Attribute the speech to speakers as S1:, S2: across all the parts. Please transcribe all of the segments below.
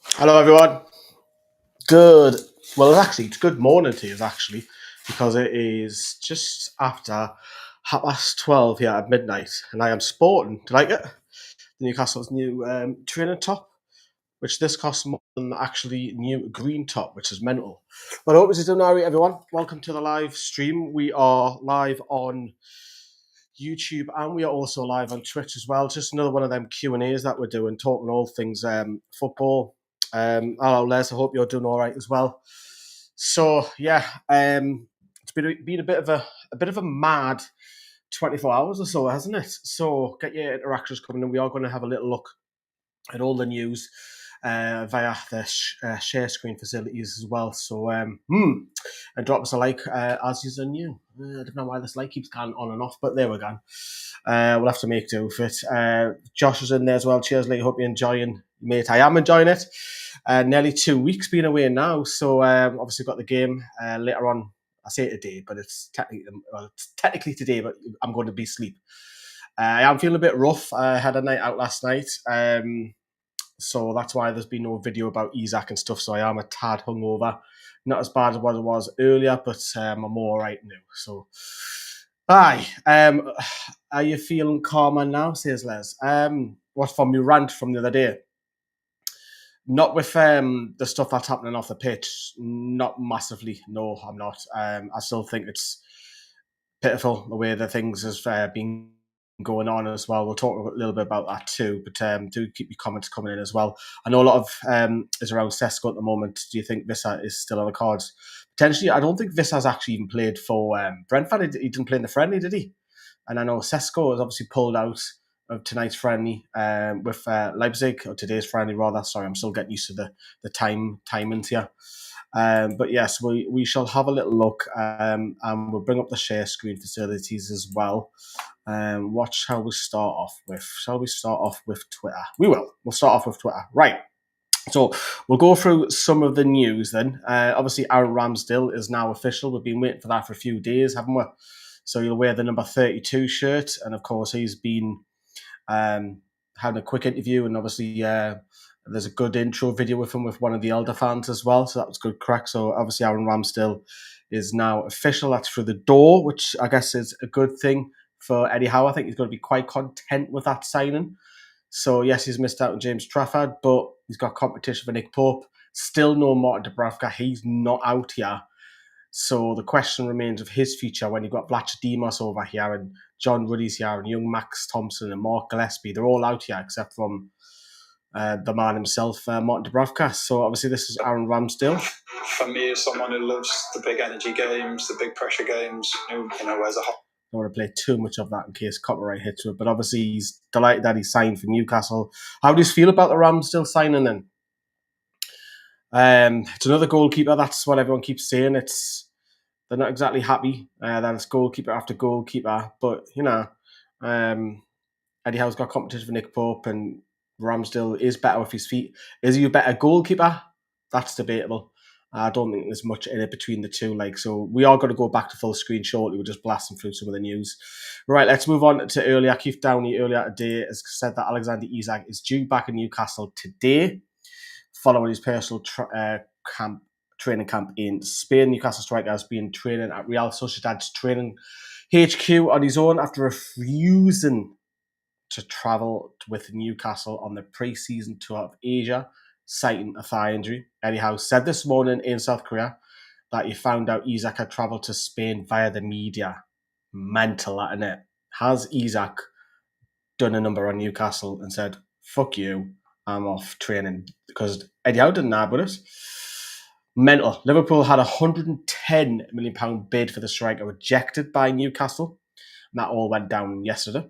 S1: Hello, everyone. Good. Well, actually, it's good morning to you, actually, because it is just after 12:30 here at midnight, and I am sporting. Do you like it? The Newcastle's new training top, which this costs more than the actually new green top, which is mental. But I hope you're doing all right, everyone. Welcome to the live stream. We are live on YouTube, and we are also live on Twitch as well. Just another one of them Q&As that we're doing, talking all things football. Hello, Les. I hope you're doing all right as well. So yeah, it's been a bit of a mad 24 hours or so, hasn't it? So get your interactions coming in. We are going to have a little look at all the news via the share screen facilities as well. So and drop us a like as you are new. I don't know why this light keeps going on and off, but there we go. We'll have to make do with it. Josh is in there as well. Cheers, Lee. Hope you're enjoying, mate. I am enjoying it. Nearly 2 weeks being away now, so obviously got the game later on. I say today, but it's technically today, but I'm going to be asleep. I am feeling a bit rough. I had a night out last night. So that's why there's been no video about Isak and stuff. So I am a tad hungover. Not as bad as what it was earlier, but I'm all right now. So, aye. Are you feeling calmer now, says Les? What from your rant from the other day? Not with the stuff that's happening off the pitch. Not massively. No, I'm not. I still think it's pitiful the way the things have been going on as well. We'll talk a little bit about that too, but do keep your comments coming in as well. I know a lot of is around Sesko at the moment. Do you think Vissa is still on the cards? Potentially, I don't think Vissa's actually even played for Brentford. He didn't play in the friendly, did he? And I know Sesko has obviously pulled out of tonight's friendly with Leipzig, or today's friendly rather. Sorry, I'm still getting used to the timings here. But yes, we shall have a little look and we'll bring up the share screen facilities as well. What shall we start off with? Shall we start off with Twitter? We will. We'll start off with Twitter. Right. So we'll go through some of the news then. Obviously, Aaron Ramsdale is now official. We've been waiting for that for a few days, haven't we? So he'll wear the number 32 shirt. And of course, he's been having a quick interview. And obviously, there's a good intro video with him with one of the elder fans as well. So that was good crack. So obviously, Aaron Ramsdale is now official. That's through the door, which I guess is a good thing for Eddie Howe. I think he's going to be quite content with that signing. So yes, he's missed out on James Trafford, but he's got competition for Nick Pope. Still no Martin Dubravka. He's not out here. So the question remains of his future when you've got Blatcher Demos over here and John Ruddy's here and young Max Thompson and Mark Gillespie. They're all out here except from the man himself, Martin Dubravka. So obviously this is Aaron Ramsdale.
S2: For me, as someone who loves the big energy games, the big pressure games, wears a hot.
S1: I don't want to play too much of that in case copyright hits it. But obviously he's delighted that he signed for Newcastle. How do you feel about the Ramsdale signing then? It's another goalkeeper. That's what everyone keeps saying. They're not exactly happy that it's goalkeeper after goalkeeper. But, Eddie Howe's got competition for Nick Pope and Ramsdale is better with his feet. Is he a better goalkeeper? That's debatable. I don't think there's much in it between the two. So we are going to go back to full screen shortly. We're just blasting through some of the news. Right, let's move on to earlier. Keith Downey earlier today has said that Alexander Isak is due back in Newcastle today, following his personal training camp in Spain. Newcastle striker has been training at Real Sociedad's training HQ on his own after refusing to travel with Newcastle on the pre-season tour of Asia, citing a thigh injury. Eddie Howe said this morning in South Korea that he found out Isak had travelled to Spain via the media. Mental, that, innit? Has Isak done a number on Newcastle and said, fuck you, I'm off training? Because Eddie Howe didn't know about it. Mental. Liverpool had a £110 million bid for the striker rejected by Newcastle. And that all went down yesterday.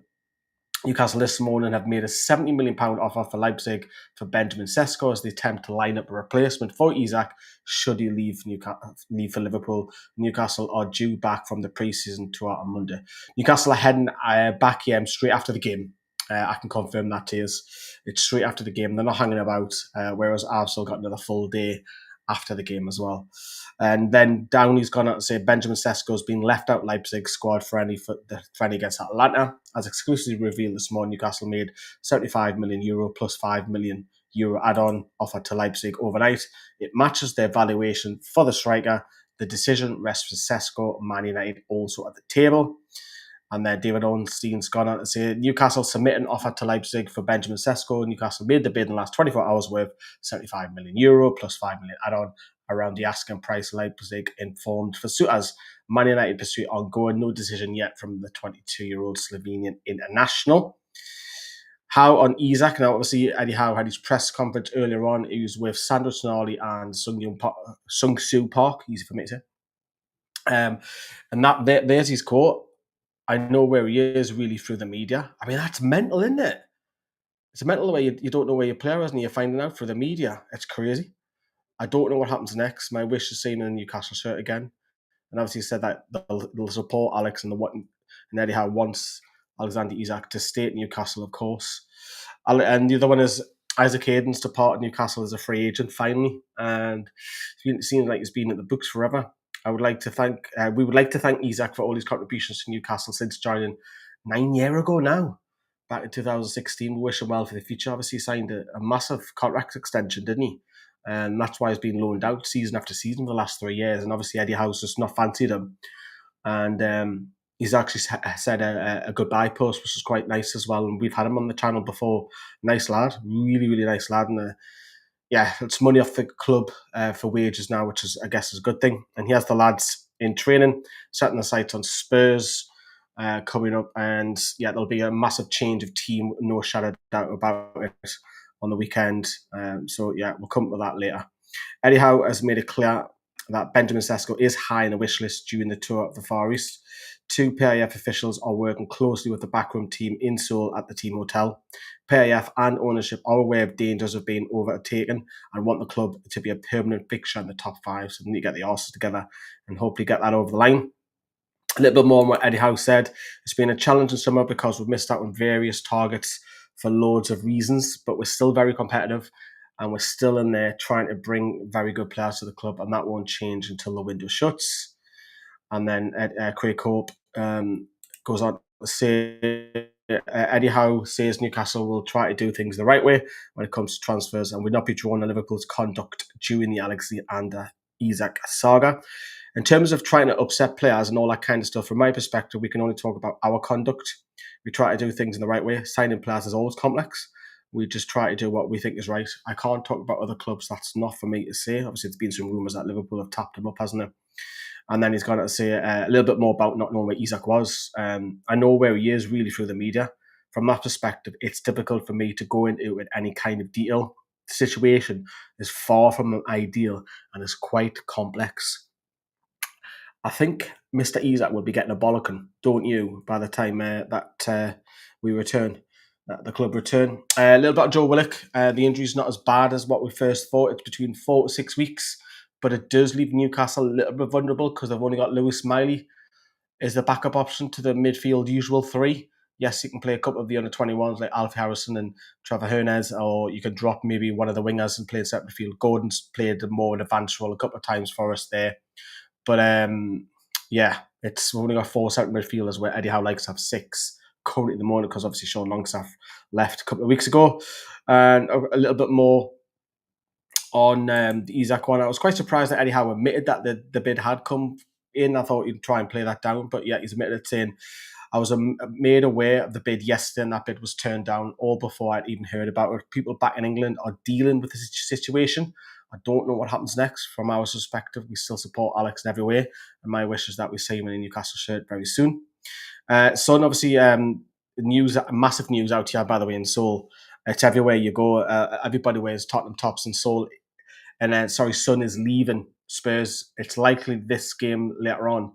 S1: Newcastle this morning have made a £70 million offer for Leipzig for Benjamin Sesko as they attempt to line up a replacement for Isak should he leave for Liverpool. Newcastle are due back from the pre-season tour on Monday. Newcastle are heading back here straight after the game. I can confirm that to you. It's straight after the game. They're not hanging about, whereas Arsenal got another full day after the game as well. And then Downey's gone out to say Benjamin Sesko's been left out Leipzig squad for the friendly against Atlanta. As exclusively revealed this morning, Newcastle made €75 million plus €5 million euro add-on offered to Leipzig overnight. It matches their valuation for the striker. The decision rests with Sesko, Man United also at the table. And then David Ornstein's gone on to say, Newcastle submit an offer to Leipzig for Benjamin Sesko. Newcastle made the bid in the last 24 hours worth €75 million plus €5 million add-on around the asking price. Leipzig informed for suitors. Man United pursuit ongoing. No decision yet from the 22-year-old Slovenian international. Howe on Isak. Now, obviously, Eddie Howe had his press conference earlier on. He was with Sandro Tonali and Seung-soo Park. Easy for me to say. And there's his quote. I know where he is really through the media. I mean, that's mental, isn't it? It's mental the way you don't know where your player is and you're finding out through the media. It's crazy. I don't know what happens next. My wish is seeing him in a Newcastle shirt again. And obviously he said that they'll support Alex and Eddie Howe wants Alexander Isak to stay at Newcastle, of course. And the other one is Isaac Hayden's departed Newcastle as a free agent finally. And it seems like he's been at the books forever. We would like to thank Isak for all his contributions to Newcastle since joining 9 years ago now. Back in 2016, we wish him well for the future. Obviously, he signed a massive contract extension, didn't he? And that's why he's been loaned out season after season for the last 3 years. And obviously, Eddie Howe's just not fancied him. And he's actually said a goodbye post, which is quite nice as well. And we've had him on the channel before. Nice lad, really, really nice lad. And it's money off the club for wages now, which is, I guess, is a good thing. And he has the lads in training, setting the sights on Spurs coming up. And there'll be a massive change of team, no shadow of doubt about it on the weekend. We'll come to that later. Eddie Howe has made it clear that Benjamin Sesko is high on the wish list during the tour of the Far East. 2 PIF officials are working closely with the backroom team in Seoul at the team hotel. PIF and ownership are aware of dangers of being overtaken and want the club to be a permanent fixture in the top 5. So they need to get the arses together and hopefully get that over the line. A little bit more on what Eddie Howe said. It's been a challenging summer because we've missed out on various targets for loads of reasons, but we're still very competitive and we're still in there trying to bring very good players to the club, and that won't change until the window shuts. And then Craig Hope goes on to say, Eddie Howe says Newcastle will try to do things the right way when it comes to transfers and will not be drawn on Liverpool's conduct during the Alexander Isak saga. In terms of trying to upset players and all that kind of stuff, from my perspective, we can only talk about our conduct. We try to do things in the right way. Signing players is always complex. We just try to do what we think is right. I can't talk about other clubs. That's not for me to say. Obviously, there's been some rumours that Liverpool have tapped him up, hasn't it? And then he's going to say a little bit more about not knowing where Isak was. I know where he is really through the media. From that perspective, it's difficult for me to go into it any kind of detail. The situation is far from ideal and is quite complex. I think Mr. Isak will be getting a bollocking, don't you, by the time that we return, the club return. A little bit of Joe Willock. The injury's not as bad as what we first thought. It's between 4 to 6 weeks. But it does leave Newcastle a little bit vulnerable because they've only got Lewis Miley as the backup option to the midfield usual 3. Yes, you can play a couple of the under-21s like Alfie Harrison and Trevor Hernandez, or you can drop maybe one of the wingers and play in centre midfield. Gordon's played more an advanced role a couple of times for us there. But we've only got 4 centre midfielders where Eddie Howe likes to have 6 currently at the moment because obviously Sean Longstaff left a couple of weeks ago. And a little bit more on the Isak one. I was quite surprised that Eddie Howe admitted that the bid had come in. I thought he'd try and play that down, but he's admitted it, saying, I was made aware of the bid yesterday and that bid was turned down all before I'd even heard about it. People back in England are dealing with this situation. I don't know what happens next. From our perspective, we still support Alex in every way, and my wish is that we see him in a Newcastle shirt very soon. Son, obviously, massive news out here, by the way, in Seoul. It's everywhere you go. Everybody wears Tottenham tops in Seoul. And Son is leaving Spurs. It's likely this game later on,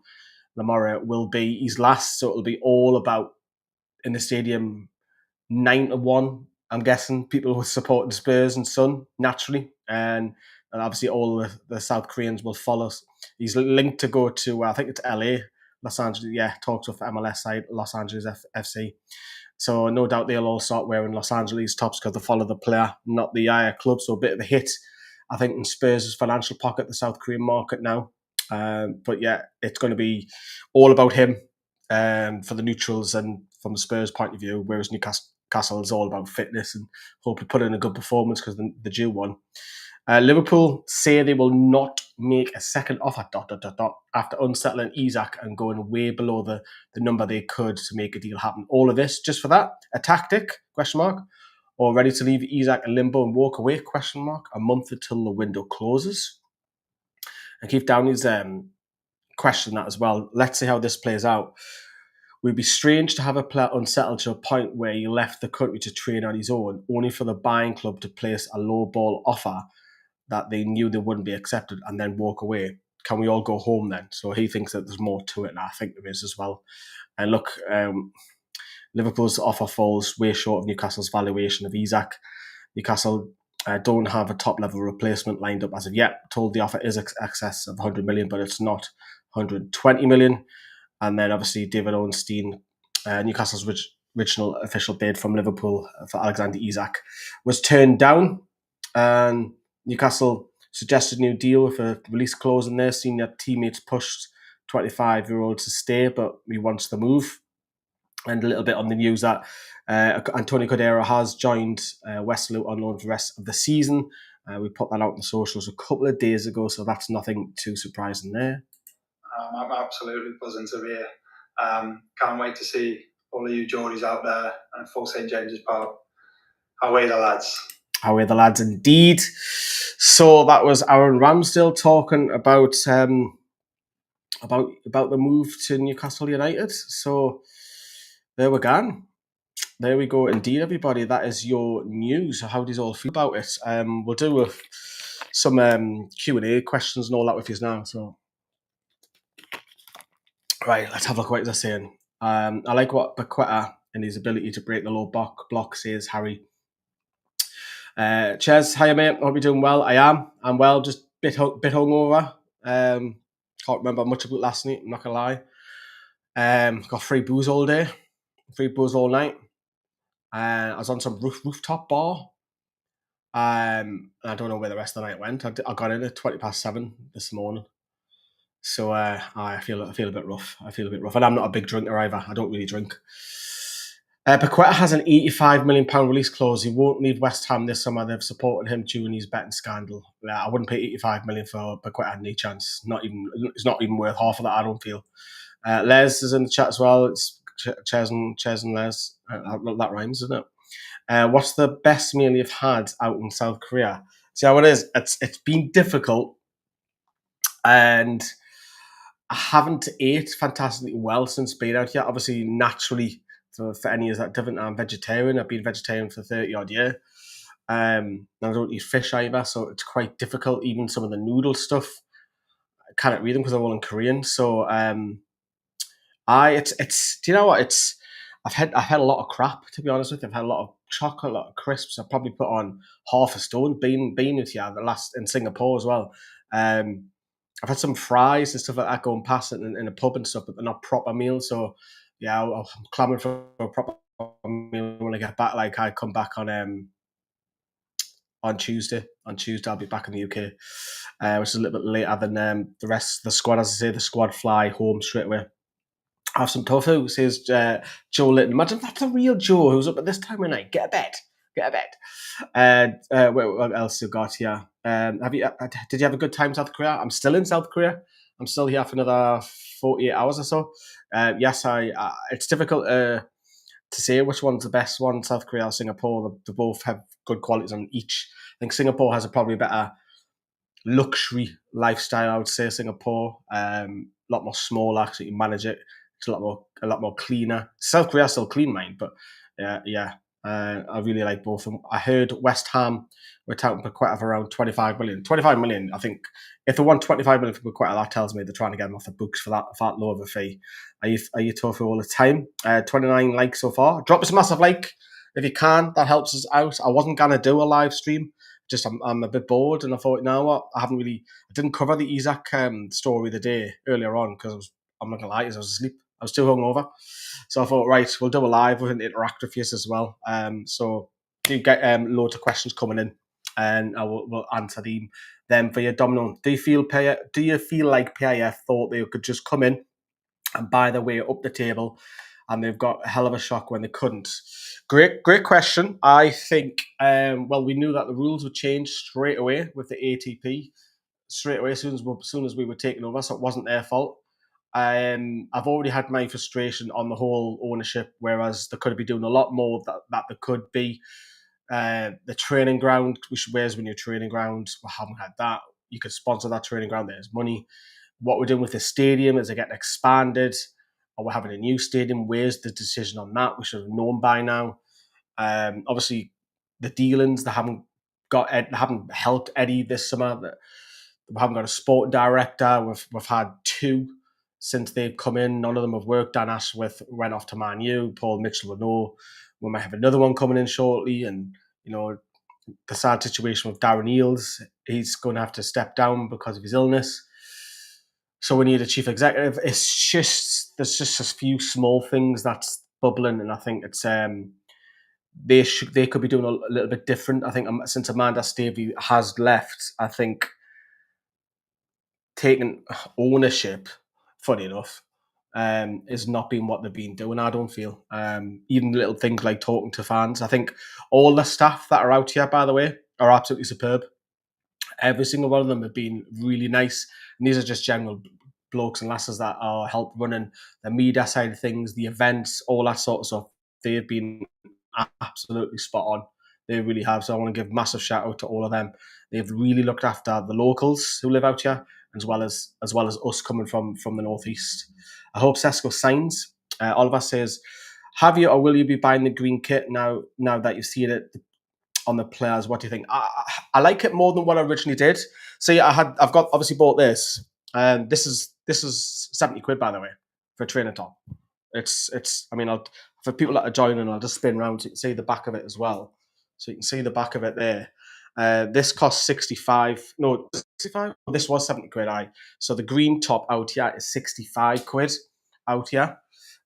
S1: Lamora, will be his last. So it'll be all about in the stadium 9-1. I'm guessing people will support the Spurs and Son naturally, and obviously all the South Koreans will follow. He's linked to go to I think it's LA, Los Angeles. Talks with MLS side Los Angeles FC. So no doubt they'll all start wearing Los Angeles tops because they follow the player, not the club. So a bit of a hit, I think, in Spurs' financial pocket, the South Korean market now. But it's going to be all about him for the neutrals and from the Spurs point of view, whereas Newcastle is all about fitness and hopefully put in a good performance because the due one. Liverpool say they will not make a second offer, after unsettling Isak and going way below the number they could to make a deal happen. All of this just for that? A tactic? ? Or ready to leave Isak in limbo and walk away? ? A month until the window closes. And Keith Downey's questioned that as well. Let's see how this plays out. It would be strange to have a player unsettled to a point where he left the country to train on his own, only for the buying club to place a low ball offer that they knew they wouldn't be accepted and then walk away. Can we all go home then? So he thinks that there's more to it, and I think there is as well. And look, Liverpool's offer falls way short of Newcastle's valuation of Isak. Newcastle don't have a top-level replacement lined up as of yet. Told the offer is excess of 100 million, but it's not 120 million. And then obviously David Ornstein, Newcastle's original official bid from Liverpool for Alexander Isak, was turned down. And Newcastle suggested a new deal with a release clause in there. Senior teammates pushed 25-year-old to stay, but he wants to move. And a little bit on the news that Antonio Cordero has joined Westerlo on loan for the rest of the season. We put that out on the socials a couple of days ago, so that's nothing too surprising there.
S2: I'm absolutely buzzing to be here. Can't wait to see all of you Geordies out there and full St James's Park. Away the lads.
S1: Away the lads indeed. So that was Aaron Ramsdale talking about the move to Newcastle United. So there we go. There we go indeed, everybody. That is your news. How do you all feel about it? We'll do some Q&A questions and all that with you now. So, right, let's have a look at what they're saying. I like what Paqueta and his ability to break the low block says, Harry. Cheers, hiya mate. Hope you're doing well. I am. I'm well. Just bit hungover. Can't remember much about last night. I'm not gonna lie. Got free booze all day, free booze all night. I was on some rooftop bar. I don't know where the rest of the night went. I got in at 7:20 this morning. So I feel a bit rough. And I'm not a big drinker either. I don't really drink. Paqueta has an £85 million release clause. He won't leave West Ham this summer. They've supported him during his betting scandal. I wouldn't pay £85 million for Paqueta any chance. It's not even worth half of that, I don't feel. Les is in the chat as well. It's Ches and Les. That rhymes, doesn't it? What's the best meal you've had out in South Korea? See how it is? It's been difficult, and I haven't ate fantastically well since being out here. Obviously, naturally, for any years that different, I'm vegetarian. I've been vegetarian for 30-odd years. And I don't eat fish either, so it's quite difficult. Even some of the noodle stuff, I can't read them because they're all in Korean. So, it's do you know what? I've had a lot of crap, to be honest with you. I've had a lot of chocolate, a lot of crisps. I've probably put on half a stone being with you in Singapore as well. I've had some fries and stuff like that going past it in a pub and stuff, but they're not proper meals. So yeah, I'm clamoring for a proper meal when I get back. Like I come back on Tuesday. On Tuesday, I'll be back in the UK, which is a little bit later than the rest of the squad. As I say, the squad fly home straight away. Have some tofu, says Joe Litton. Imagine that's a real Joe who's up at this time of night. Get a bed. What else you got here? Did you have a good time in South Korea? I'm still in South Korea. I'm still here for another 48 hours or so. Yes, it's difficult to say which one's the best one, South Korea or Singapore. They both have good qualities on each. I think Singapore has a probably better luxury lifestyle, I would say. Singapore, a lot more small, actually, you manage it. It's a lot more cleaner. South Korea still clean, mind, but yeah. I really like both of them. I heard West Ham were touting Paqueta for around 25 million. 25 million, I think, if they want 25 million for Paqueta, that tells me they're trying to get him off the books for that low of a fee. Are you tofu all the time? 29 likes so far. Drop us a massive like if you can. That helps us out. I wasn't going to do a live stream. Just I'm a bit bored, and I thought, you know what? I didn't cover the Isak story the day earlier on because I'm not going to lie, I was asleep. I was too hungover. So I thought, right, we'll do a live with an interactive yes as well. So do get loads of questions coming in, and we'll answer them for you. Domino, do you feel like PIF thought they could just come in and buy their way up the table and they've got a hell of a shock when they couldn't. Great question. I think, we knew that the rules would change straight away with the ATP, straight away as soon as we were taking over, so it wasn't their fault. I've already had my frustration on the whole ownership, whereas they could be doing a lot more that they could be. The training ground, where's when your training ground? We haven't had that. You could sponsor that training ground, there's money. What we're doing with the stadium, is it getting expanded? Or we're having a new stadium? Where's the decision on that? We should have known by now. Obviously, the dealings, they haven't helped Eddie this summer. We haven't got a sporting director. We've had two since they've come in. None of them have worked. Dan Ashworth went off to Man U. Paul Mitchell will know. We might have another one coming in shortly. And, the sad situation with Darren Eales, he's going to have to step down because of his illness. So we need a chief executive. There's just a few small things that's bubbling, and I think it's they could be doing a little bit different. I think since Amanda Stavey has left, I think taking ownership, funny enough, is not being what they've been doing, I don't feel. Even little things like talking to fans. I think all the staff that are out here, by the way, are absolutely superb. Every single one of them have been really nice. And these are just general blokes and lasses that are help running the media side of things, the events, all that sort of stuff. They've been absolutely spot on. They really have. So I want to give massive shout out to all of them. They've really looked after the locals who live out here, as well as us coming from the northeast. I hope Sesko signs. Oliver says, have you or will you be buying the green kit now that you've seen it on the players? What do you think? I like it more than what I originally did. See, I've obviously bought this, and this is 70 quid, by the way, for a trainer top. It's for people that are joining, I'll just spin around so you can see the back of it as well. So you can see the back of it there. This cost 65. No, 65. This was 70 quid. So the green top out here is 65 quid out here.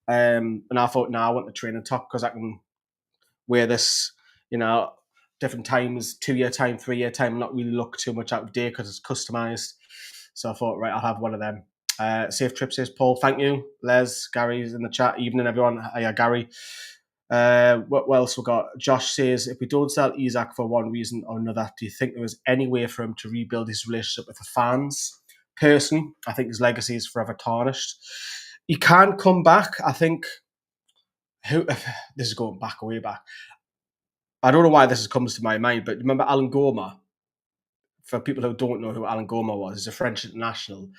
S1: And I thought, I want the training top because I can wear this, different times, 2-year time, 3-year time, not really look too much out of date because it's customized. So I thought, right, I'll have one of them. Safe trip, says Paul. Thank you. Les, Gary's in the chat. Evening, everyone. Hiya, Gary. What else we got? Josh says, if we don't sell Isak for one reason or another, do you think there was any way for him to rebuild his relationship with the fans? Personally, I think his legacy is forever tarnished. He can come back. I think, this is going back, way back. I don't know why this comes to my mind, but remember Alan Goma? For people who don't know who Alan Goma was, he's a French international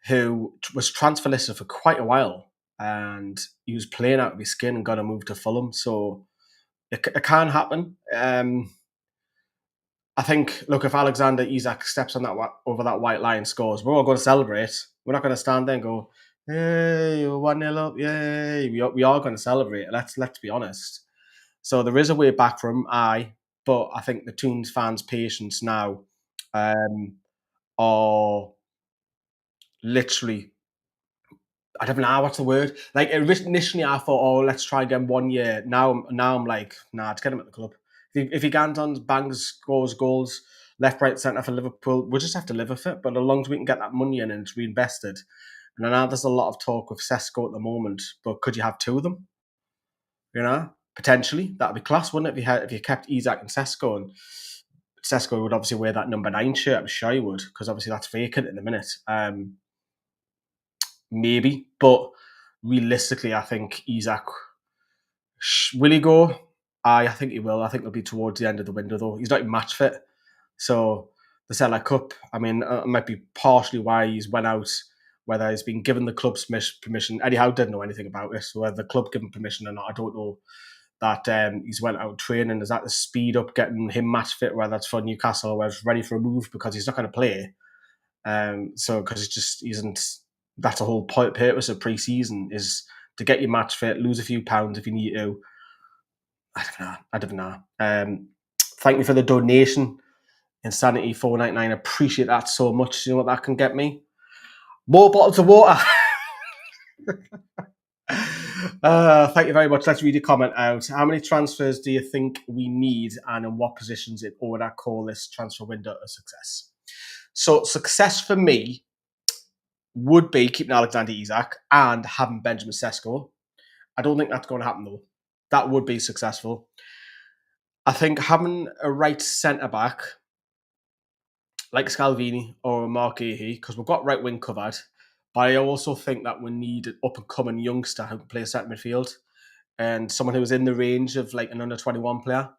S1: who was transfer listed for quite a while, and he was playing out of his skin and got a move to Fulham. So it can happen. I think, look, if Alexander Isak steps on over that white line, scores, we're all going to celebrate. We're not going to stand there and go, "Hey, 1-0 up, yay!" We are going to celebrate. Let's be honest. So there is a way back for him, but I think the Toon fans' patience now are literally, I don't know what's the word. Like initially, I thought, "Oh, let's try again 1 year." Now I'm like, nah, let's get him at the club. If he Gantons bangs, scores goals, left, right, centre for Liverpool, we'll just have to live with it. But as long as we can get that money in and it's reinvested, and I know there's a lot of talk with Sesko at the moment, but could you have two of them? Potentially that'd be class, wouldn't it? If you kept Isak and Sesko, and Sesko would obviously wear that number 9 shirt. I'm sure he would, because obviously that's vacant in a minute. Maybe, but realistically, I think Isak, will he go? I think he will. I think it'll be towards the end of the window, though. He's not even match fit. So the Celtic Cup, it might be partially why he's went out, whether he's been given the club's permission. Eddie Howe didn't know anything about this, so whether the club given permission or not, I don't know. That he's went out training. Is that to speed up getting him match fit, whether that's for Newcastle or whether it's ready for a move, because he's not going to play. So because it just isn't. That's the whole purpose of pre-season, is to get you match fit, lose a few pounds if you need to. I don't know. Thank you for the donation, Insanity 499. Appreciate that so much. You know what that can get me? More bottles of water. Thank you very much. Let's read your comment out. How many transfers do you think we need, and in what positions in order call this transfer window a success? So success for me would be keeping Alexander Isak and having Benjamin Sesko. I don't think that's going to happen, though. That would be successful. I think having a right centre-back, like Scalvini or Mark Ahey, because we've got right wing covered, but I also think that we need an up-and-coming youngster who can play centre midfield, and someone who's in the range of like an under-21 player.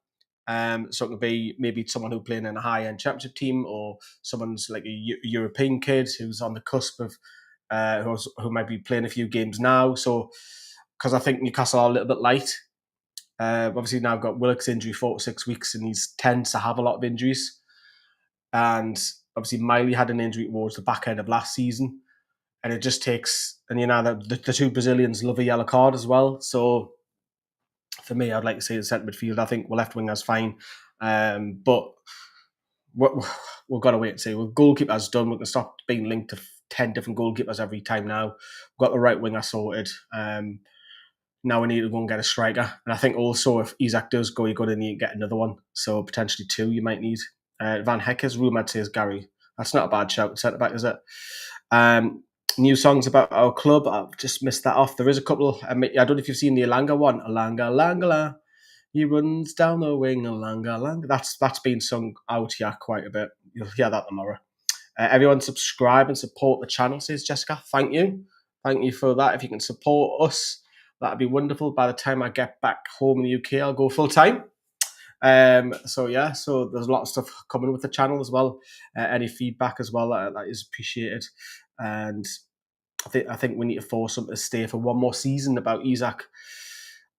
S1: So it could be maybe someone who's playing in a high-end championship team, or someone's like a European kid who's on the cusp of who might be playing a few games now. So, because I think Newcastle are a little bit light. Obviously now I've got Willock's injury 4 to 6 weeks, and he tends to have a lot of injuries. And obviously Miley had an injury towards the back end of last season, and it just takes. And you know the two Brazilians love a yellow card as well. So for me, I'd like to say the centre midfield. I think left winger's fine, but we've got to wait and see. With goalkeeper's done, we can stop being linked to 10 different goalkeepers every time now. We've got the right winger sorted. Now we need to go and get a striker. And I think also if Isak does go, you're going to need to get another one. So potentially 2 you might need. Van Hecke's rumoured says Gary. That's not a bad shout, centre back, is it? New songs about our club. I've just missed that off. There is a couple. I don't know if you've seen the Elanga one. Elanga. He runs down the wing. Elanga. That's been sung out here quite a bit. You'll hear that tomorrow. Everyone subscribe and support the channel, says Jessica. Thank you. Thank you for that. If you can support us, that'd be wonderful. By the time I get back home in the UK, I'll go full time. So there's a lot of stuff coming with the channel as well. Any feedback as well, that is appreciated. And I think we need to force him to stay for one more season. About Isak,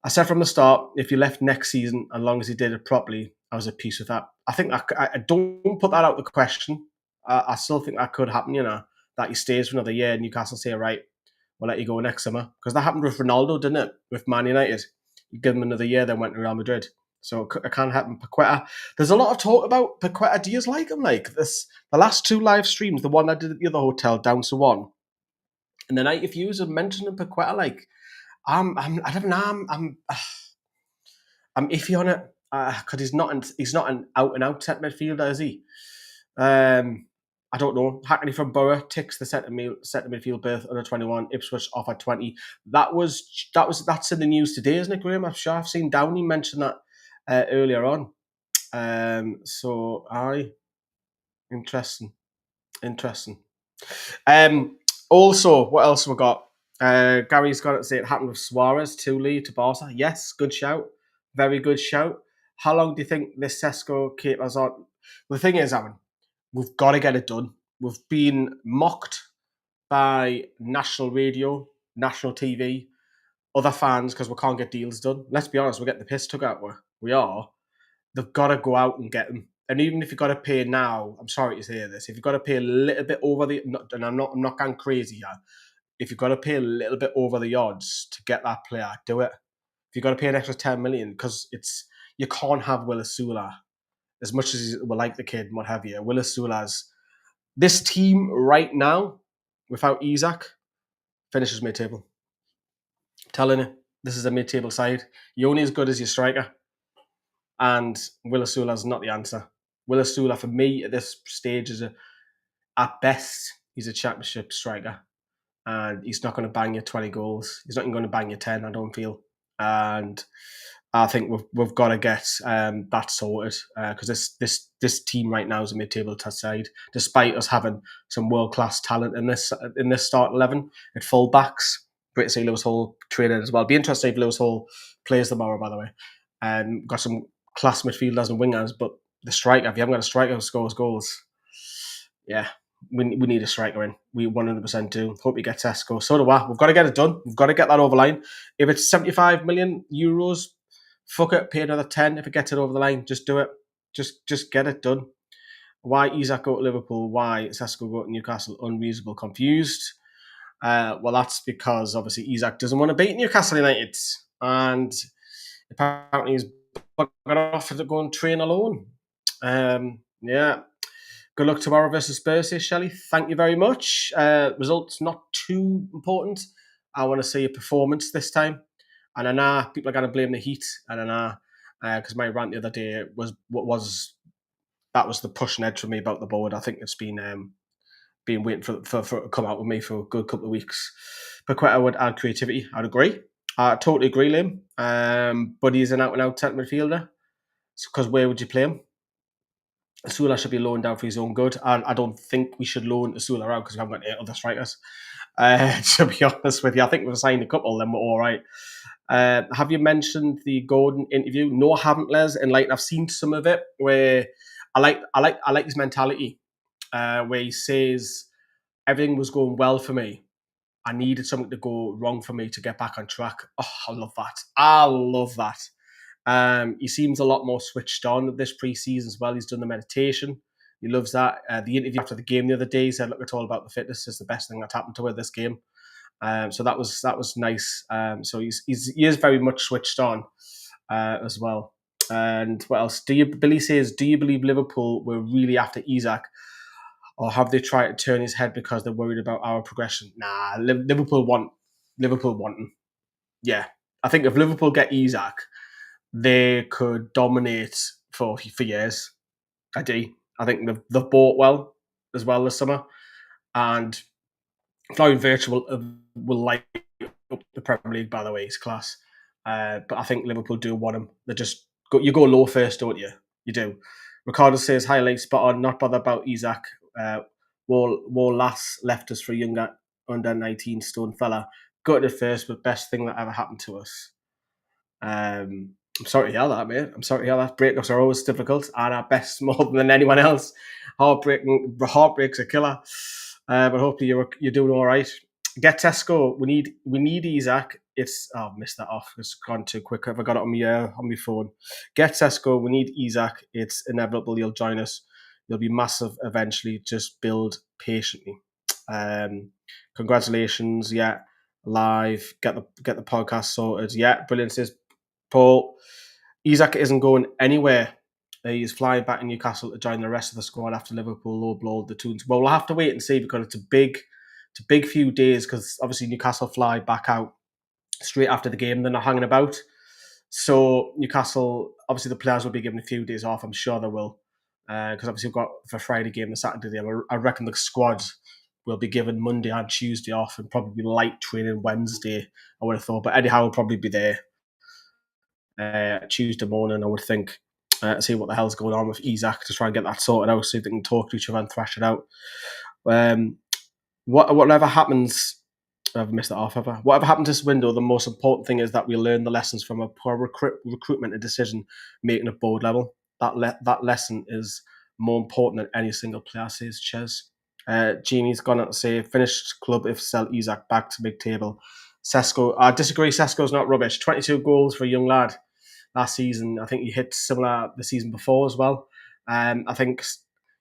S1: I said from the start, if you left next season, as long as he did it properly, I was at peace with that. I think I don't put that out the question. I still think that could happen, that he stays for another year and Newcastle say, right, we'll let you go next summer. Because that happened with Ronaldo, didn't it? With Man United. You give him another year, then went to Real Madrid. So it can't happen. Paqueta. There's a lot of talk about Paqueta. Do you like him? Like this, the last 2 live streams, the one I did at the other hotel, down to 1. And the night if you was mentioning Paqueta, like I don't know, I'm iffy on it because he's not an out and out centre midfielder, is he? I don't know. Hackney from Borough ticks the centre midfield berth under 21. Ipswich offered 20. That's in the news today, isn't it, Graham? I'm sure I've seen Downey mention that earlier on. Interesting. Also, what else have we got? Gary's got to say it happened with Suarez to Lee to Barca. Yes, good shout. Very good shout. How long do you think this Sesko keeper's on? The thing is, Aaron, we've got to get it done. We've been mocked by national radio, national TV, other fans because we can't get deals done. Let's be honest, we're getting the piss took out. We are. They've got to go out and get them. And even if you've got to pay now, I'm sorry to say this, if you've got to pay a little bit over and I'm not going crazy here, if you've got to pay a little bit over the odds to get that player, do it. If you've got to pay an extra 10 million, because you can't have Willis Sula, as much as we like the kid and what have you. Willis Sula's this team right now, without Isak, finishes mid-table. I'm telling you, this is a mid-table side. You're only as good as your striker. And Willis Sula's not the answer. Willis Sula, for me, at this stage, at best, he's a championship striker. And he's not going to bang you 20 goals. He's not even going to bang you 10, I don't feel. And I think we've got to get that sorted because this team right now is a mid-table side, despite us having some world-class talent in this start 11 at full-backs. Great to see Lewis Hall training as well. Be interested if Lewis Hall plays tomorrow, by the way. Got some class midfielders and wingers, but the striker, if you haven't got a striker who scores goals, yeah, we need a striker in. We 100% do. Hope you get Sesko. So do I. We've got to get it done. We've got to get that over the line. If it's 75 million euros, fuck it, pay another 10 if it gets it over the line. Just do it. Just get it done. Why Isak go to Liverpool? Why Sesko go to Newcastle? Unreasonable, confused. Well, that's because obviously Isak doesn't want to beat Newcastle United, and apparently he's buggered off to go and train alone. Yeah. Good luck tomorrow versus Spurs, says Shelley. Thank you very much. Results not too important. I want to see a performance this time. And I know people are going to blame the heat. And I know because my rant the other day was the pushing edge for me about the board. I think it's been waiting for it to come out with me for a good couple of weeks. Paqueta would add creativity. I'd agree. I totally agree, Liam. But he's an out-and-out centre midfielder. Because where would you play him? Asula should be loaned out for his own good. And I don't think we should loan Asula out because we haven't got any other strikers. To be honest with you, I think we've signed a couple, then we're all right. Have you mentioned the Gordon interview? No, I haven't, Les. And like I've seen some of it where I like his mentality, where he says everything was going well for me. I needed something to go wrong for me to get back on track. Oh, I love that. I love that. He seems a lot more switched on this pre-season as well. He's done the meditation. He loves that. The interview after the game the other day, he said, look, it's all about the fitness. It's the best thing that's happened to her this game. So that was nice. So he is very much switched on as well. And what else? Billy says, do you believe Liverpool were really after Isak? Or have they tried to turn his head because they're worried about our progression? Nah, Liverpool want him. Yeah. I think if Liverpool get Isak, they could dominate for years. I do. I think they've bought well as well this summer. And Florian Virtual will light up the Premier League, by the way. He's class. But I think Liverpool do want him. You go low first, don't you? You do. Ricardo says, highlight spot on, not bothered about Isak. War Lass left us for a younger under 19 stone fella. Got it first, but best thing that ever happened to us. I'm sorry to hear that, mate. I'm sorry to hear that. Breakups are always difficult and are best more than anyone else. Heartbreak's a killer. But hopefully you're doing all right. Get Sesko. We need Isak. I've missed that off. It's gone too quick. I've got it on my phone. Get Sesko. We need Isak. It's inevitable. You'll join us. You'll be massive eventually. Just build patiently. Congratulations. Yeah. Live. Get the podcast sorted. Yeah. Brilliant. Says Paul. Isak isn't going anywhere. He's flying back in Newcastle to join the rest of the squad after Liverpool low-blowed the Toons. Well, we'll have to wait and see because it's a big few days because obviously Newcastle fly back out straight after the game. They're not hanging about. So Newcastle, obviously the players will be given a few days off. I'm sure they will. Because obviously we've got the Friday game, the Saturday game. I reckon the squad will be given Monday and Tuesday off and probably light training Wednesday, I would have thought. But Eddie Howe will probably be there Tuesday morning, I would think. See what the hell's going on with Isak to try and get that sorted out so they can talk to each other and thrash it out. Whatever happens, I've missed that off ever. Whatever happens this window, the most important thing is that we learn the lessons from a poor recruitment and decision making at board level. That lesson is more important than any single player, says Ches. Jeannie's gone on to say, finished club if sell Isak back to big table. Sesko, I disagree. Sesko's not rubbish. 22 goals for a young lad last season. I think he hit similar the season before as well. I think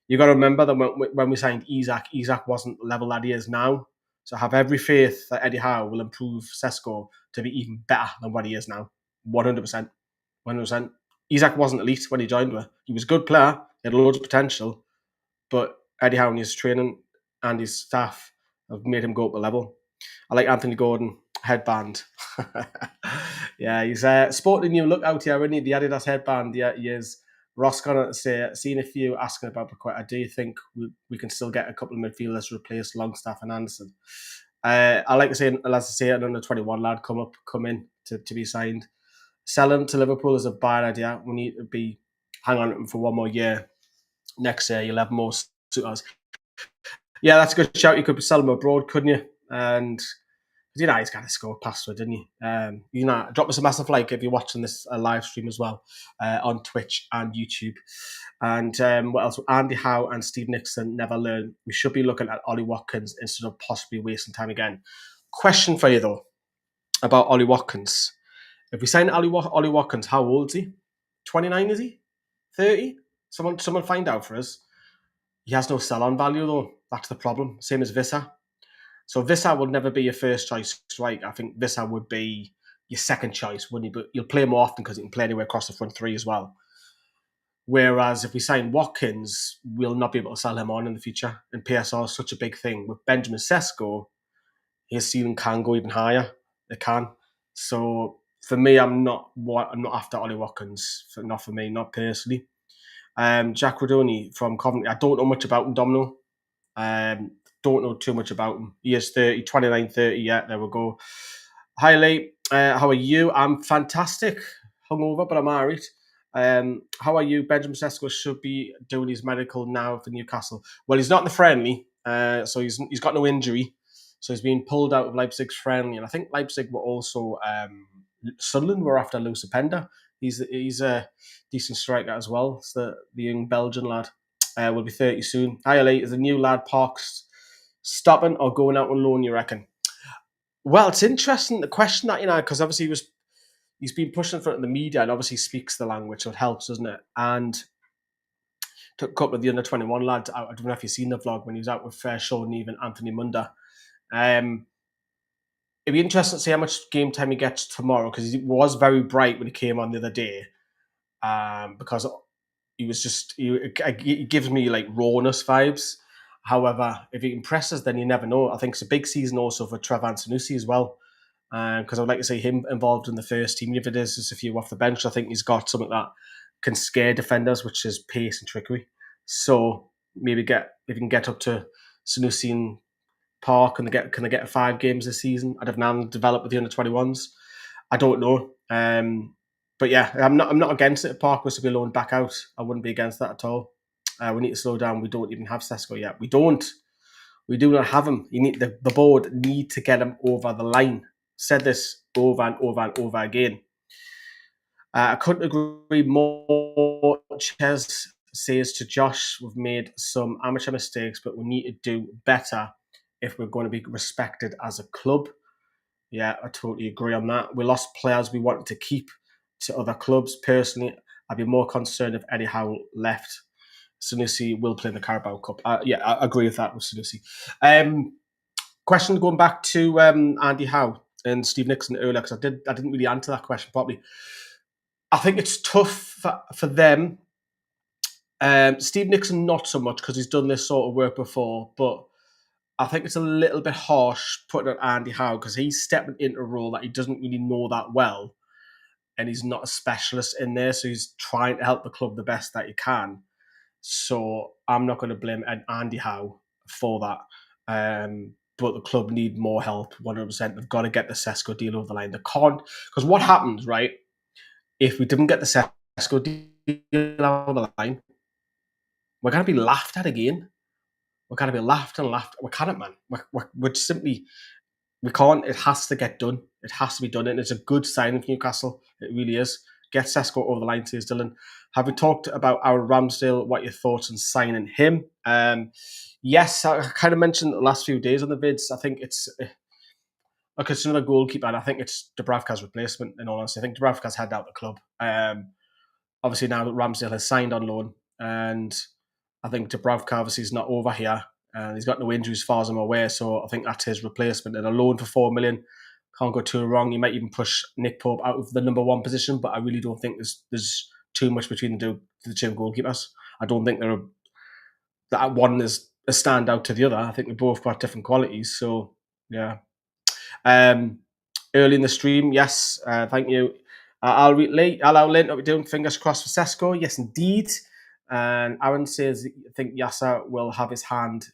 S1: you got to remember that when we signed Isak wasn't the level that he is now. So I have every faith that Eddie Howe will improve Sesko to be even better than what he is now. 100%. 100%. Isak wasn't elite when he joined her. He was a good player. He had loads of potential. But Eddie Howe and his training and his staff have made him go up a level. I like Anthony Gordon. Headband. Yeah, he's sporting a new look out here, isn't he? The Adidas headband. Yeah, he is. Ross got to say, seen a few asking about Paqueta. Do you think we can still get a couple of midfielders to replace Longstaff and Anderson? I like to say, as I say, an under 21 lad come in to be signed. Sell him to Liverpool is a bad idea. We need to hang on to him for one more year. Next year, you'll have more suitors. Yeah, that's a good shout. You could sell him abroad, couldn't you? And he's got to score past her, didn't you? Drop us a massive like if you're watching this live stream as well on Twitch and YouTube. And what else? Andy Howe and Steve Nixon never learn. We should be looking at Ollie Watkins instead of possibly wasting time again. Question for you though about Ollie Watkins. If we sign Ollie Watkins, how old is he? 29 is he? 30? Someone find out for us. He has no sell-on value though. That's the problem. Same as Visser. So Visser will never be your first choice striker. I think Visser would be your second choice, wouldn't he? But you'll play more often because he can play anywhere across the front three as well. Whereas if we sign Watkins, we'll not be able to sell him on in the future. And PSR is such a big thing. With Benjamin Sesko, his ceiling can go even higher. It can. So for me, I'm not after Ollie Watkins. Not for me, not personally. Jack Rodoni from Coventry. I don't know much about him, Domino. Don't know too much about him. He is 30, 29, 30. Yeah, there we go. Hi, Lee. How are you? I'm fantastic. Hungover, but I'm alright. How are you? Benjamin Sesko should be doing his medical now for Newcastle. Well, he's not in the friendly, so he's got no injury. So he's been pulled out of Leipzig's friendly, and I think Leipzig were also Sunderland were after Lucipenda. He's a decent striker as well. It's the young Belgian lad. Will be 30 soon. ILA is the new lad. Parks stopping or going out on loan? You reckon? Well, it's interesting the question that because obviously he's been pushed in front of the media and obviously speaks the language, so it helps, doesn't it? And took a couple of the under-21 lads out. I don't know if you've seen the vlog when he was out with Sean Neve and Anthony Munda. It'd be interesting to see how much game time he gets tomorrow because he was very bright when he came on the other day. Because he gives me like rawness vibes. However, if he impresses, then you never know. I think it's a big season also for Trevan Sanusi as well. Because I would like to see him involved in the first team. If it is just a few off the bench, I think he's got something that can scare defenders, which is pace and trickery. So maybe if he can get up to Sanusi and Park, can they get 5 games this season? I'd have now developed with the under-21s. I don't know. But yeah, I'm not against it. If Park was to be loaned back out, I wouldn't be against that at all. We need to slow down. We don't even have Sesko yet. We don't. We do not have him. You need the board need to get him over the line. Said this over and over and over again. I couldn't agree more. Ches says to Josh, we've made some amateur mistakes, but we need to do better if we're going to be respected as a club. Yeah, I totally agree on that. We lost players we wanted to keep to other clubs. Personally, I'd be more concerned if Eddie Howe left. Sanusi will play in the Carabao Cup. Yeah, I agree with that with Sanusi. Question going back to Andy Howe and Steve Nixon earlier, because I didn't really answer that question properly. I think it's tough for them. Steve Nixon, not so much because he's done this sort of work before, but I think it's a little bit harsh putting on Andy Howe because he's stepping into a role that he doesn't really know that well, and he's not a specialist in there, so he's trying to help the club the best that he can. So I'm not going to blame Andy Howe for that. But the club need more help, 100%. They've got to get the Sesko deal over the line. They can't, because what happens, right, if we didn't get the Sesko deal over the line, we're going to be laughed at again. We're going to be laughed and laughed. We can't, man. We're simply, we can't. It has to get done. It has to be done. And it's a good signing for Newcastle. It really is. Get Sesko over the line, says Dylan. Have we talked about our Ramsdale? What are your thoughts on signing him? Yes, I kind of mentioned the last few days on the vids. I think it's another goalkeeper, and I think it's Dubravka's replacement, in all honesty. I think Dubravka's headed out the club. Obviously, now that Ramsdale has signed on loan, and I think Dubravka obviously is not over here, and he's got no injuries as far as I'm aware, so I think that's his replacement. And a loan for $4 million can't go too wrong. You might even push Nick Pope out of the number 1 position, but I really don't think there's too much between the two goalkeepers. I don't think that one is a standout to the other. I think they've both got different qualities. So yeah. Early in the stream, yes. Thank you. I'll allow Lynn. What we're doing? Fingers crossed for Sesko. Yes, indeed. And Aaron says, I think Yasser will have his hand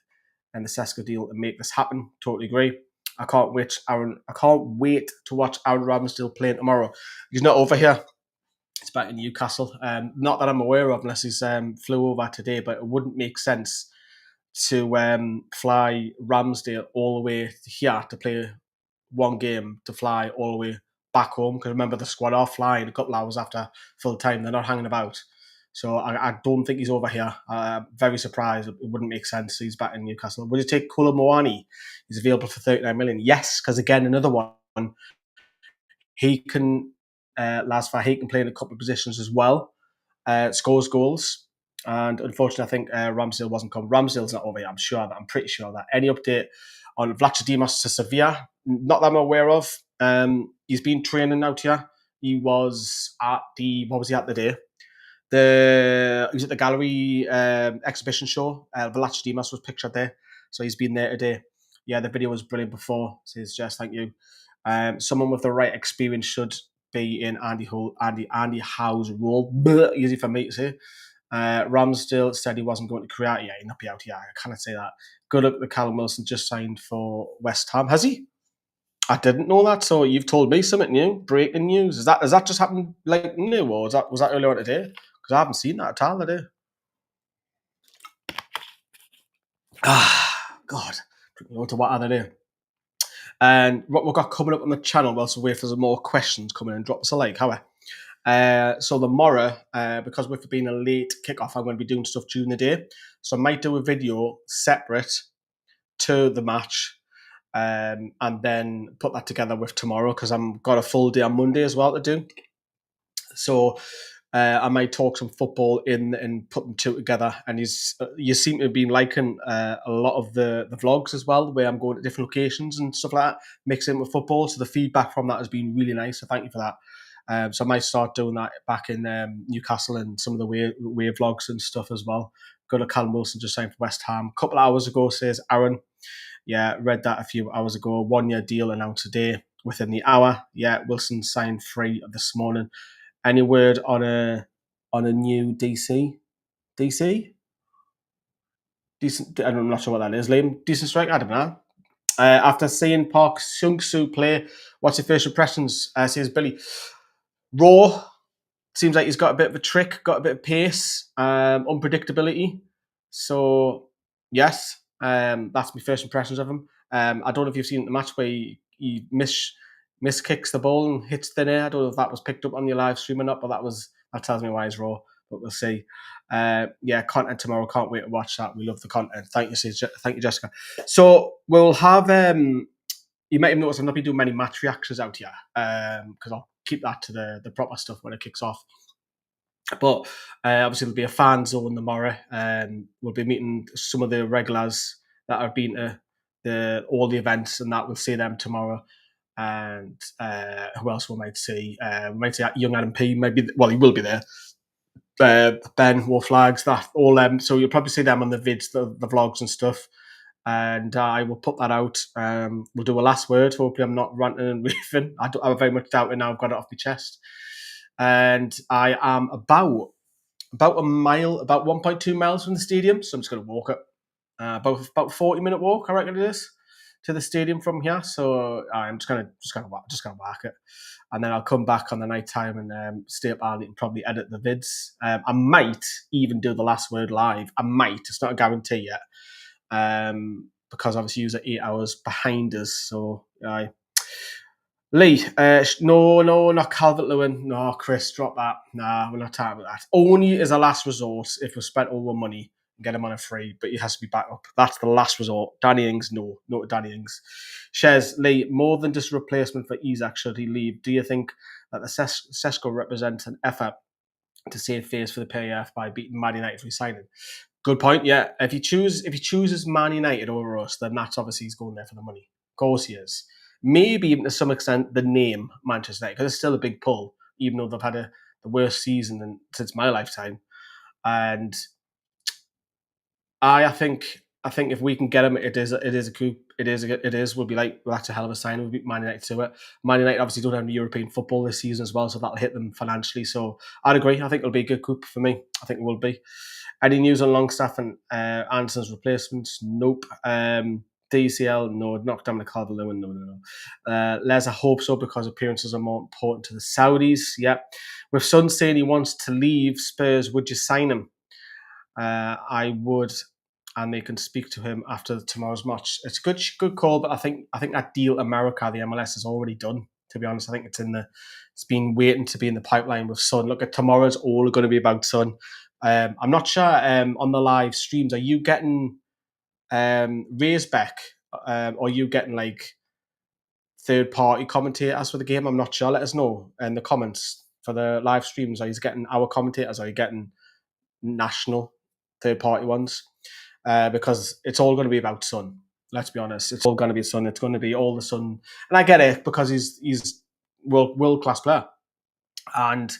S1: in the Sesko deal and make this happen. Totally agree. I can't wait to watch Aaron Ramsdale playing tomorrow. He's not over here. It's back in Newcastle. Not that I'm aware of, unless he's flew over today, but it wouldn't make sense to fly Ramsdale all the way here to play one game, to fly all the way back home. Because remember, the squad are flying a couple hours after full time. They're not hanging about. So I don't think he's over here. Very surprised. It wouldn't make sense. He's back in Newcastle. Would you take Kolo Muani? He's available for 39 million. Yes, because again, another one. He can, he can play in a couple of positions as well. Scores goals. And unfortunately, I think Ramsdale wasn't coming. Ramsdale's not over here. I'm pretty sure that. Any update on Vlachodimos to Sevilla? Not that I'm aware of. He's been training out here. He was at what was he at the day? He was at the gallery exhibition show. Vlachodimos was pictured there. So he's been there today. Yeah, the video was brilliant before. Says Jess, thank you. Someone with the right experience should be in Andy Howe's role. Easy for me to say. Ramsdale said he wasn't going to create. Yeah, he'll not be out here. I cannot say that. Good luck with Callum Wilson, just signed for West Ham. Has he? I didn't know that, so you've told me something new. Breaking news. Has that just happened like new, or was that earlier on today? Because I haven't seen that at all today. Ah, God. Loads of what other day. And what we've got coming up on the channel, we'll also wait for some more questions coming in. Drop us a like, however. So tomorrow, because with it being a late kickoff, I'm going to be doing stuff during the day. So I might do a video separate to the match, and then put that together with tomorrow because I've got a full day on Monday as well to do. So I might talk some football in and put them two together. And you seem to have been liking a lot of the vlogs as well, where I'm going to different locations and stuff like that, mixing with football. So the feedback from that has been really nice. So thank you for that. So I might start doing that back in Newcastle and some of the way vlogs and stuff as well. Got a Callum Wilson just signed for West Ham a couple of hours ago, says Aaron. Yeah, read that a few hours ago. 1 year deal announced today within the hour. Yeah, Wilson signed free this morning. Any word on a new DC? DC? Decent. I'm not sure what that is. Liam, decent strike. I don't know. After seeing Park Seung-soo play, what's your first impressions? Says Billy. Raw. Seems like he's got a bit of a trick, got a bit of pace, unpredictability. So yes, that's my first impressions of him. I don't know if you've seen the match where he miss kicks the ball and hits thin air. I don't know if that was picked up on your live stream or not, but that tells me why he's raw. But we'll see. Yeah, content tomorrow. Can't wait to watch that. We love the content. Thank you, Jessica. So we'll have. You might have noticed I've not been doing many match reactions out here because I'll keep that to the proper stuff when it kicks off. But obviously there'll be a fan zone tomorrow. We'll be meeting some of the regulars that have been to all the events, and that we'll see them tomorrow. And who else we might see? We might see young Adam P. Maybe he will be there. Ben, War Flags, that all them. So you'll probably see them on the vids, the vlogs and stuff. And I will put that out. We'll do a last word. Hopefully, I'm not ranting and raving. I very much doubt it now. I've got it off my chest. And I am about a mile, about 1.2 miles from the stadium. So I'm just going to walk it. About 40-minute walk, I reckon it is, to the stadium from here. So I'm just gonna whack it, and then I'll come back on the night time and stay up early and probably edit the vids. I might even do the last word live. I might. It's not a guarantee yet, because obviously you're 8 hours behind us. So Lee, no, not Calvert-Lewin. No, Chris, drop that. Nah, we're not talking about that. Only as a last resort if we spent all the money and get him on a free, but he has to be back up. That's the last resort. Danny Ings, no to Danny Ings. Shares, Lee, more than just a replacement for Isak should he leave. Do you think that the Sesko represents an effort to save face for the PAF by beating Man United for signing? Good point. Yeah, if he chooses Man United over us, then that's obviously he's going there for the money. Of course he is. Maybe even to some extent the name Manchester United, because it's still a big pull, even though they've had the worst season since my lifetime. And I think if we can get him, it is a coup. It is. We'll that's a hell of a sign. We'll beat Man United to it. Man United obviously don't have any European football this season as well, so that'll hit them financially. So I'd agree. I think it'll be a good coup for me. I think it will be. Any news on Longstaff and Anderson's replacements? Nope. DCL, no. Knocked down the Calvert-Lewin, no. Les, I hope so, because appearances are more important to the Saudis. Yep. With Son saying he wants to leave Spurs, would you sign him? I would, and they can speak to him after tomorrow's match. It's a good call, but I think that deal America, the MLS, is already done. To be honest, I think it's been waiting to be in the pipeline with Son. Look, at tomorrow's all going to be about Son. I'm not sure on the live streams, are you getting Raisbeck, or are you getting like third party commentators for the game? I'm not sure. Let us know in the comments for the live streams. Are you getting our commentators? Are you getting national third party ones? Because it's all going to be about Son. Let's be honest. It's all going to be Son. It's going to be all the Son. And I get it, because he's world class player. And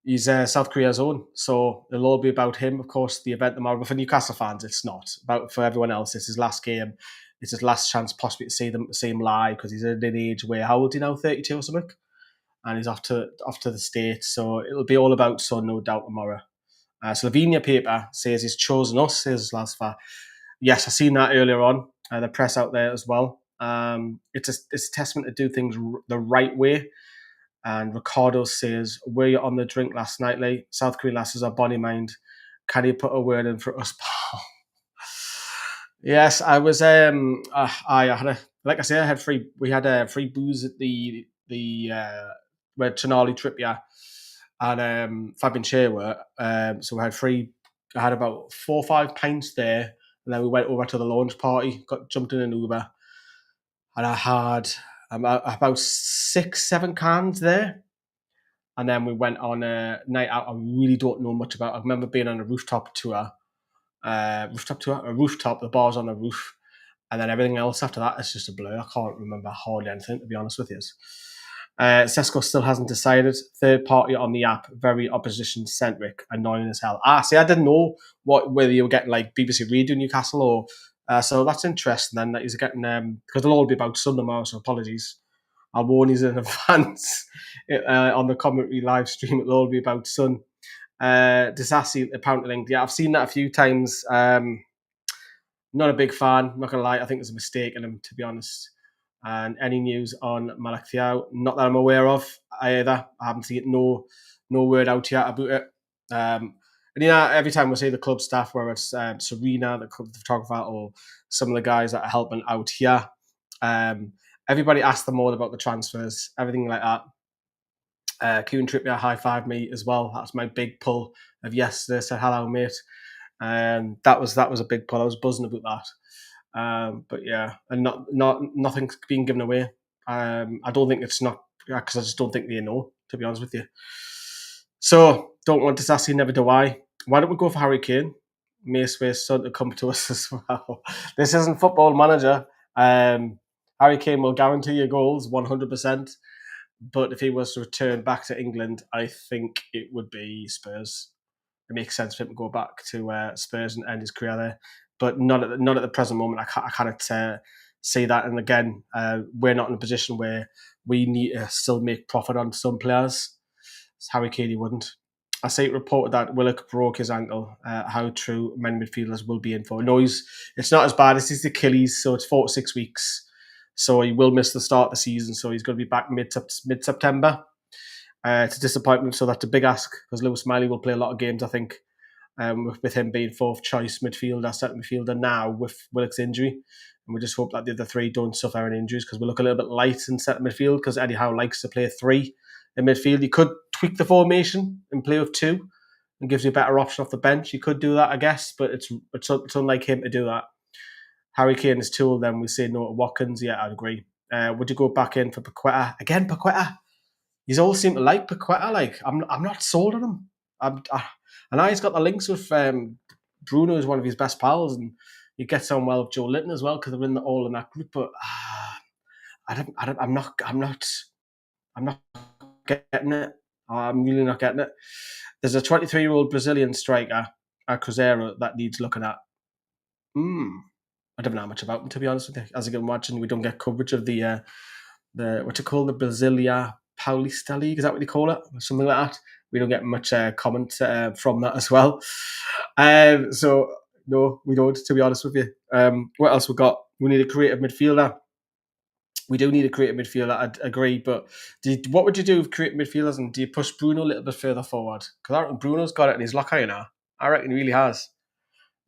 S1: he's South Korea's own, so it'll all be about him. Of course, the event tomorrow, but for Newcastle fans, it's not. For everyone else, it's his last game. It's his last chance possibly to see him live, because he's at an age where, how old is he now, 32 or something? And he's off to the States, so it'll be all about Son, no doubt, tomorrow. Slovenia paper says he's chosen us, says Lasfa. Yes, I seen that earlier on. The press out there as well. It's a testament to do things the right way. And Ricardo says, "Were you on the drink last night, Lee? South Korean lasses are body mind. Can you put a word in for us, pal?" Yes, I was. I had like I said, I had free. We had free booze at the where Tonali trip, yeah, and Fabian Shea were. So we had free. I had about 4 or 5 pints there, and then we went over to the launch party. Jumped in an Uber, and I had about 6, 7 cans there. And then we went on a night out I really don't know much about. I remember being on a rooftop tour. A rooftop, the bar's on the roof. And then everything else after that is just a blur. I can't remember hardly anything, to be honest with you. Sesko still hasn't decided. Third party on the app, very opposition-centric, annoying as hell. See, I didn't know whether you were getting like BBC Radio Newcastle or... so that's interesting then, that he's getting... because it'll all be about Sun tomorrow, so apologies. I'll warn you in advance on the commentary live stream. It'll all be about Sun. Disassi apparently linked. Yeah, I've seen that a few times. Not a big fan, not going to lie. I think there's a mistake in him, to be honest. And any news on Malaga? Not that I'm aware of either. I haven't seen no word out yet about it. And every time we see the club staff, whether it's Serena, the club photographer, or some of the guys that are helping out here, everybody asks them all about the transfers, everything like that. Kieran Trippier high-fived me as well. That's my big pull of yesterday. Said hello, mate. That was a big pull. I was buzzing about that. But yeah, and nothing's being given away. I don't think it's not because I just don't think they know, to be honest with you. So don't want Disassi, never do I. Why don't we go for Harry Kane? Maceways son to come to us as well. This isn't Football Manager. Harry Kane will guarantee you goals 100%. But if he was to return back to England, I think it would be Spurs. It makes sense for him to go back to Spurs and end his career there. But not at the present moment. I can't say that. And again, we're not in a position where we need to still make profit on some players. Harry Kane wouldn't. I see it reported that Willock broke his ankle. How true many midfielders will be in for. No, it's not as bad as his Achilles, so it's 4 to 6 weeks. So he will miss the start of the season. So he's going to be back mid-September. It's a disappointment, so that's a big ask because Lewis Miley will play a lot of games, I think, with him being fourth choice midfielder, second midfielder now with Willock's injury. And we just hope that the other three don't suffer any injuries because we look a little bit light in centre midfield because Eddie Howe likes to play 3 in midfield. You could tweak the formation and play with 2 and gives you a better option off the bench. You could do that, I guess, but it's unlike him to do that. Harry Kane is tool, then we say no to Watkins. Yeah, I'd agree. Would you go back in for Paqueta? Again, Paqueta. You all seem to like Paqueta. Like, I'm not sold on him. I know he's got the links with Bruno is one of his best pals, and he gets on well with Joe Linton as well because they're all in that group. But I'm not getting it. I'm really not getting it. There's a 23-year-old Brazilian striker, Cordero, that needs looking at. I don't know much about him, to be honest with you. As you can imagine, we don't get coverage of the what's it called, the Brasilia Paulista League. Is that what they call it? Or something like that. We don't get much comment from that as well. So no, we don't, to be honest with you. What else we got? We need a creative midfielder. We do need a creative midfielder, I'd agree. But what would you do with creative midfielders? And do you push Bruno a little bit further forward? Because I reckon Bruno's got it in his locker, you know. I reckon he really has.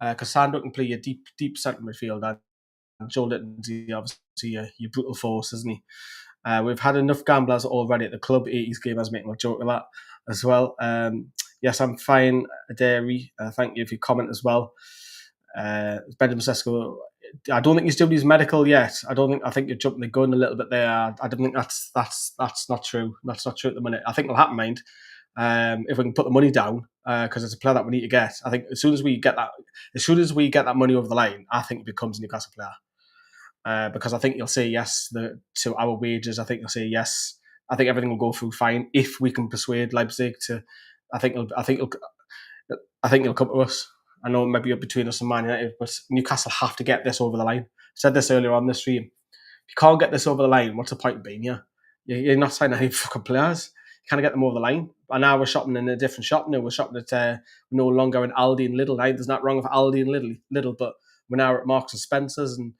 S1: Because Sando can play a deep centre midfielder. And Joe Litton's obviously your brutal force, isn't he? We've had enough gamblers already at the club. 80s game, I was making a joke of that as well. Yes, I'm fine, Dairy. Thank you for your comment as well. Benjamin Sesko, I don't think he's doing his medical yet. I think you're jumping the gun a little bit there. I don't think that's not true. That's not true at the minute. I think it'll happen, mind. If we can put the money down, because it's a player that we need to get. I think as soon as we get that money over the line, I think he becomes a Newcastle player. Because I think you'll say yes to our wages. I think you'll say yes. I think everything will go through fine if we can persuade Leipzig to. I think he'll come to us. I know it might be up between us and Man United, but Newcastle have to get this over the line. I said this earlier on the stream. If you can't get this over the line, what's the point of being here? You're not signing any fucking players. You can't get them over the line. And now we're shopping in a different shop now. We're shopping at no longer in Aldi and Lidl. Now, there's not wrong with Aldi and Lidl, but we're now at Marks and Spencer's, and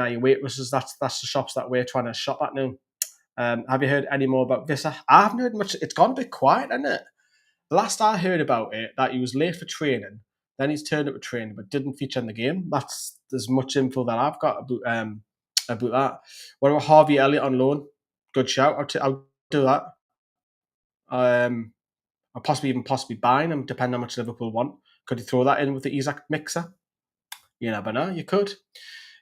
S1: your waitresses. That's the shops that we're trying to shop at now. Have you heard any more about Vissa? I haven't heard much. It's gone a bit quiet, hasn't it? The last I heard about it, that he was late for training, then he's turned up for training but didn't feature in the game. That's as much info that I've got about that. What about Harvey Elliott on loan? Good shout. I'll do that. Or possibly buying him, depending on how much Liverpool want. Could you throw that in with the Isak mixer? You never know. You could.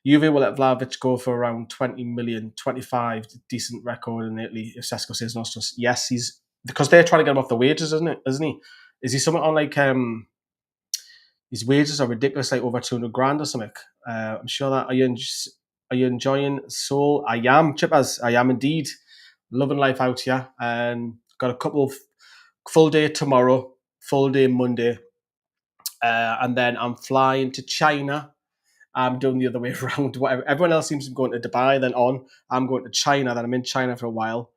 S1: Juve will let Vlahovic go for around 20 million, 25, decent record in Italy if Sesko says no. Yes, he's because they're trying to get him off the wages, isn't he? Is he something on like his wages are ridiculous, like over 200 grand or something? I'm sure that are you enjoying Seoul? I am, Chippers. I am indeed loving life out here, and got a couple of full day tomorrow, full day Monday, and then I'm flying to China. I'm doing the other way around. Whatever. Everyone else seems to be going to Dubai, then on. I'm going to China, then I'm in China for a while.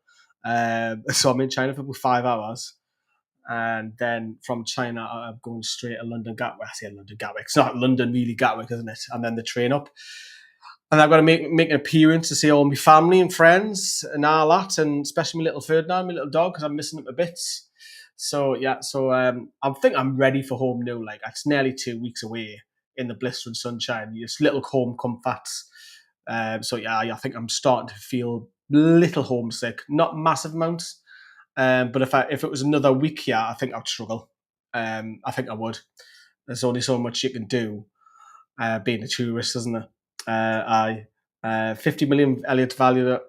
S1: So I'm in China for about 5 hours. And then from China, I'm going straight to London Gatwick. I say London Gatwick. It's not London, really Gatwick, isn't it? And then the train up. And I've got to make an appearance to see all my family and friends and all that, and especially my little Ferdinand, my little dog, because I'm missing him a bit. So, yeah. So I think I'm ready for home now. Like, it's nearly 2 weeks away in the blistering sunshine, just little home comforts. So yeah, I think I'm starting to feel little homesick, not massive amounts. But if it was another week here, I think I'd struggle. I think I would. There's only so much you can do being a tourist, isn't there? 50 million Elliott valued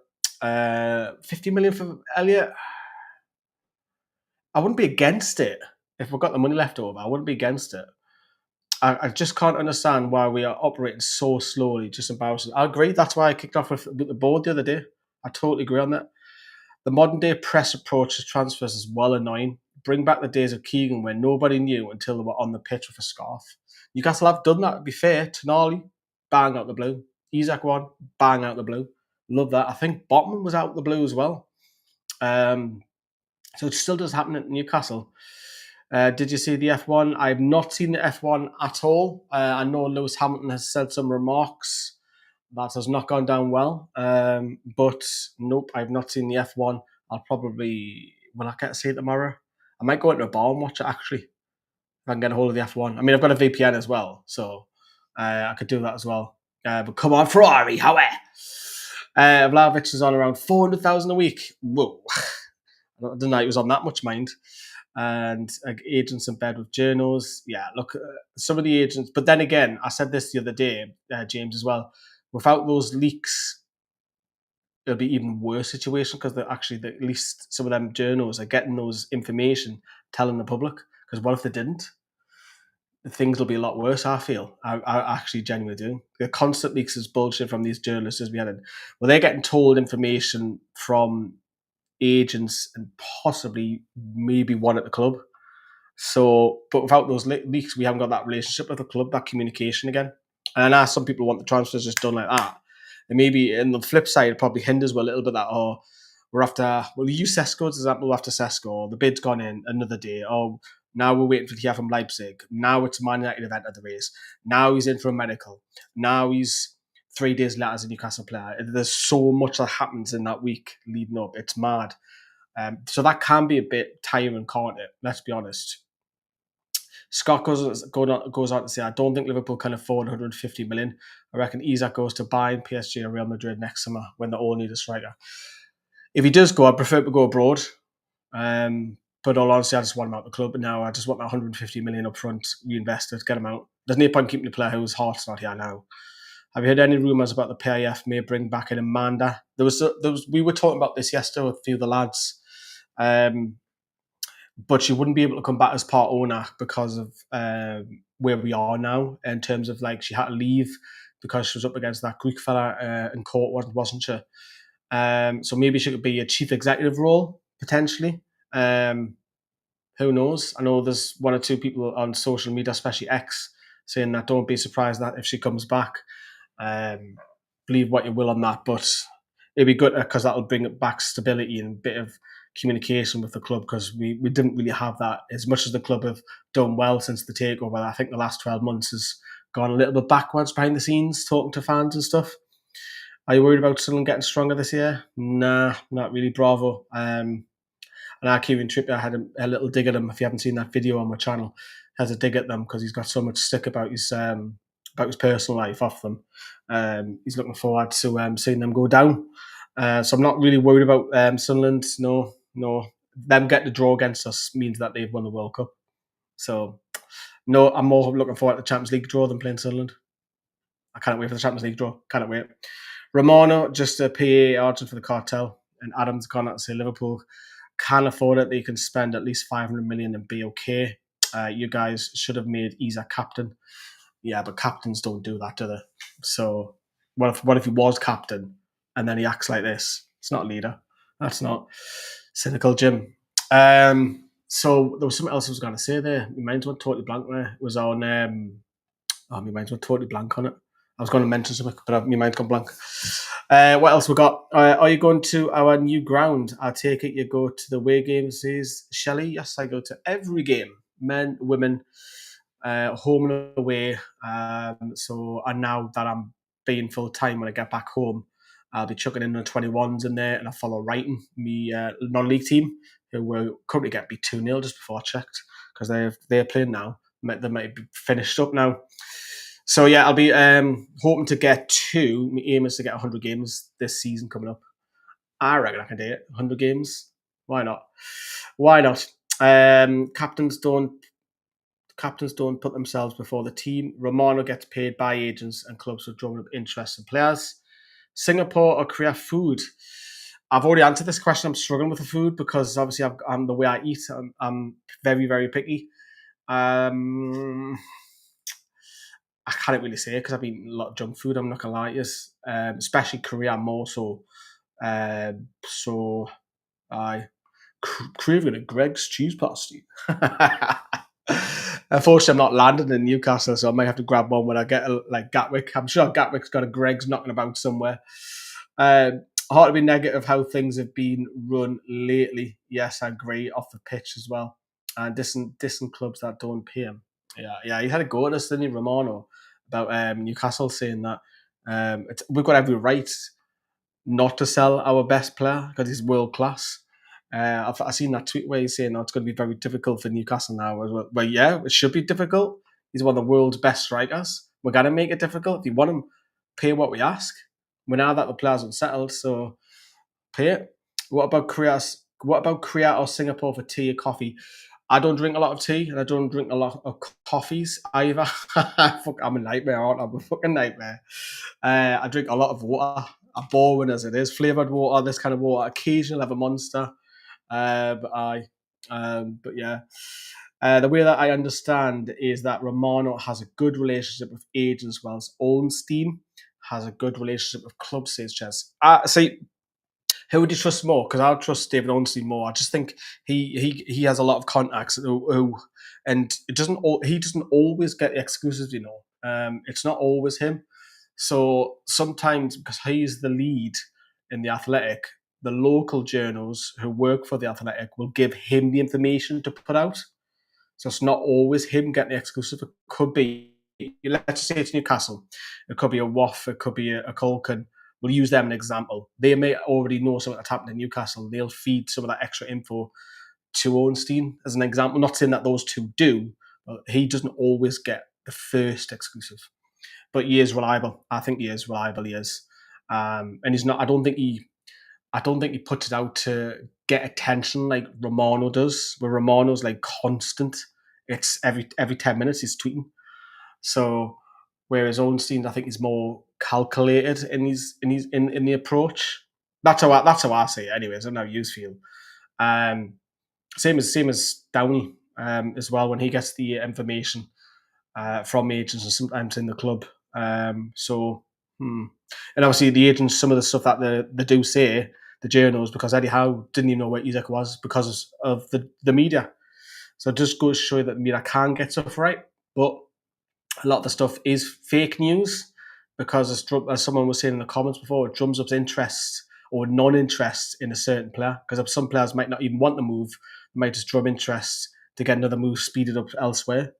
S1: at 50 million for Elliott. I wouldn't be against it if we've got the money left over. I wouldn't be against it. I just can't understand why we are operating so slowly, just embarrassing. I agree. That's why I kicked off with the board the other day. I totally agree on that. The modern day press approach to transfers is well annoying. Bring back the days of Keegan when nobody knew until they were on the pitch with a scarf. Newcastle have done that, to be fair. Tonali, bang out the blue. Isak one, bang out the blue. Love that. I think Botman was out the blue as well. So it still does happen at Newcastle. Did you see the F1? I've not seen the F1 at all. I know Lewis Hamilton has said some remarks that has not gone down well. But nope, I've not seen the F1. I'll probably, when I get to see it tomorrow, I might go into a bar and watch it actually. If I can get a hold of the F1. I mean, I've got a VPN as well, so I could do that as well. But come on, Ferrari, Howe! Vlahovic is on around 400,000 a week. Whoa. I didn't know he was on that much mind. And agents in bed with journals. Yeah, look, some of the agents. But then again, I said this the other day, James, as well. Without those leaks, it'll be even worse situation because at least some of them journals are getting those information, telling the public. Because what if they didn't? Things will be a lot worse, I feel. I actually genuinely do. The constant leaks is bullshit from these journalists as we had. Well, they're getting told information from agents and possibly maybe one at the club. So, but without those leaks, we haven't got that relationship with the club, that communication again. And I know some people want the transfers just done like that. And maybe in the flip side, it probably hinders a little bit that, we're after, we'll use Sesko as an example, we're after Sesko, or the bid's gone in another day, or now we're waiting for the hear from Leipzig. Now it's a Man United event at the race. Now he's in for a medical. Now he's 3 days later as a Newcastle player. There's so much that happens in that week leading up. It's mad. So that can be a bit tiring, can't it? Let's be honest. Scott goes on to say, I don't think Liverpool can afford 150 million. I reckon Isak goes to Bayern, PSG, or Real Madrid next summer when they all need a striker. If he does go, I'd prefer to go abroad. But all honesty, I just want him out of the club. And now I just want my 150 million up front, reinvested, get him out. There's no point keeping the player whose heart's not here now. Have you heard any rumours about the PIF may bring back in Amanda? We were talking about this yesterday with a few of the lads. But she wouldn't be able to come back as part owner because of where we are now in terms of like she had to leave because she was up against that Greek fella in court, wasn't she? So maybe she could be a chief executive role potentially. Who knows? I know there's one or two people on social media, especially X, saying that don't be surprised that if she comes back. Believe what you will on that, but it'd be good because that'll bring it back stability and a bit of communication with the club because we didn't really have that. As much as the club have done well since the takeover, I think the last 12 months has gone a little bit backwards behind the scenes, talking to fans and stuff. Are you worried about Sunderland getting stronger this year? Nah, not really. Bravo. And our Kieran Trippier had a little dig at him. If you haven't seen that video on my channel, has a dig at them because he's got so much stick about his personal life off them. He's looking forward to seeing them go down. So I'm not really worried about Sunderland. No. Them getting the draw against us means that they've won the World Cup. So no, I'm more looking forward to the Champions League draw than playing Sunderland. I can't wait for the Champions League draw. Can't wait. Romano, just a PA agent for the cartel. And Adams gone out to say Liverpool can afford it. They can spend at least 500 million and be okay. You guys should have made Isak captain. Yeah, but captains don't do that, do they? So what if he was captain and then he acts like this? It's not a leader. That's not cynical, Jim. So there was something else I was going to say there. My mind's went totally blank there. It was on... my mind's went totally blank on it. I was going to mention something, but my mind's gone blank. What else we got? Are you going to our new ground? I take it you go to the away games, says Shelley. Yes, I go to every game. Men, women, home and away. So and now that I'm being full time when I get back home, I'll be chucking in the 21s in there, and I follow Wrighton, me non-league team, who will currently get beat 2-0 just before I checked, because they're playing now. They might be finished up now. So yeah, I'll be hoping to get two. My aim is to get 100 games this season coming up. I reckon I can do it. 100 games. Why not? Captains don't put themselves before the team. Romano gets paid by agents and clubs for drawing up interest in players. Singapore or Korea food? I've already answered this question. I'm struggling with the food because obviously I'm the way I eat. I'm very, very picky. I can't really say because I've eaten a lot of junk food. I'm not gonna lie to you, especially Korea more so. So I craving a Greg's cheese pasty. Unfortunately, I'm not landing in Newcastle, so I might have to grab one when I get like Gatwick. I'm sure Gatwick's got a Greg's knocking about somewhere. Hard to be negative how things have been run lately. Yes, I agree. Off the pitch as well, and distant clubs that don't pay him. Yeah, he had a go at us, didn't he, Romano, about Newcastle saying that we've got every right not to sell our best player because he's world class. I've seen that tweet where he's saying, it's going to be very difficult for Newcastle now. Well, yeah, it should be difficult. He's one of the world's best strikers. We're going to make it difficult. If you want him, pay what we ask. We know that the players are settled, so pay it. What about Korea or Singapore for tea or coffee? I don't drink a lot of tea and I don't drink a lot of coffees either. I'm a nightmare, aren't I? I'm a fucking nightmare. I drink a lot of water. I'm boring as it is. Flavoured water, this kind of water. Occasionally have a Monster. But yeah. The way that I understand is that Romano has a good relationship with agents, whilst Ornstein has a good relationship with clubs, says Chess. See, who would you trust more? Because I'll trust David Ornstein more. I just think he has a lot of contacts and he doesn't always get the exclusives, you know. It's not always him. So sometimes, because he's the lead in the Athletic, the local journals who work for the Athletic will give him the information to put out. So it's not always him getting the exclusive. It could be, let's say it's Newcastle. It could be a Waff. It could be a Colkin. We'll use them as an example. They may already know something that's happened in Newcastle. They'll feed some of that extra info to Ornstein as an example. Not saying that those two do, but he doesn't always get the first exclusive. But he is reliable. I think he is reliable. He is, and he's not. I don't think he puts it out to get attention like Romano does. Where Romano's like constant. It's every 10 minutes he's tweeting. So whereas Ornstein, I think, is more calculated in the approach. That's how I say it. Anyways, I don't know how you feel. Same as Downey as well when he gets the information from agents and sometimes in the club. And obviously the agents, some of the stuff that they do say, the journals, because Eddie Howe didn't even know where Isak was because of the media. So it just goes to show you that the media can get stuff right, but a lot of the stuff is fake news because, as someone was saying in the comments before, it drums up interest or non-interest in a certain player, because some players might not even want to move, they might just drum interest to get another move speeded up elsewhere.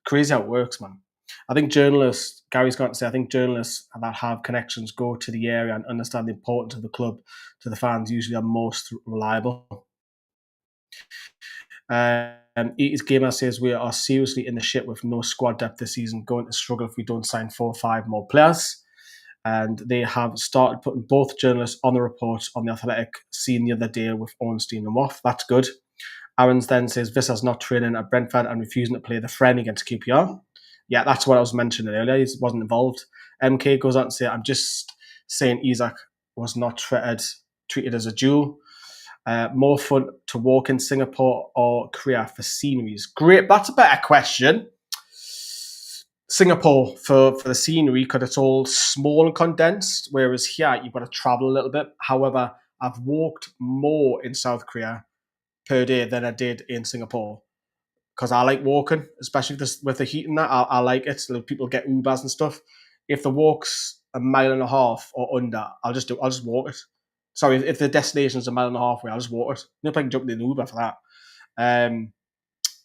S1: Crazy how it works, man. I think journalists, Gary's got to say, I think journalists that have connections, go to the area and understand the importance of the club to the fans, usually are most reliable. Eaton's Gamer says we are seriously in the shit with no squad depth this season, going to struggle if we don't sign 4 or 5 more players. And they have started putting both journalists on the report on the Athletic scene the other day with Ornstein and Waff. That's good. Aaron's then says Visser's not training at Brentford and refusing to play the friend against QPR. Yeah, that's what I was mentioning earlier. He wasn't involved. MK goes on to say, I'm just saying Isak was not treated as a jewel. More fun to walk in Singapore or Korea for sceneries? Great, that's a better question. Singapore for the scenery, because it's all small and condensed, whereas here you've got to travel a little bit. However, I've walked more in South Korea per day than I did in Singapore, because I like walking, especially with the heat and that. I like it. So people get Ubers and stuff. If the walk's a mile and a half or under, I'll just walk it. Sorry, if the destination's a mile and a half away, I'll just walk it. No point jumping in an Uber for that.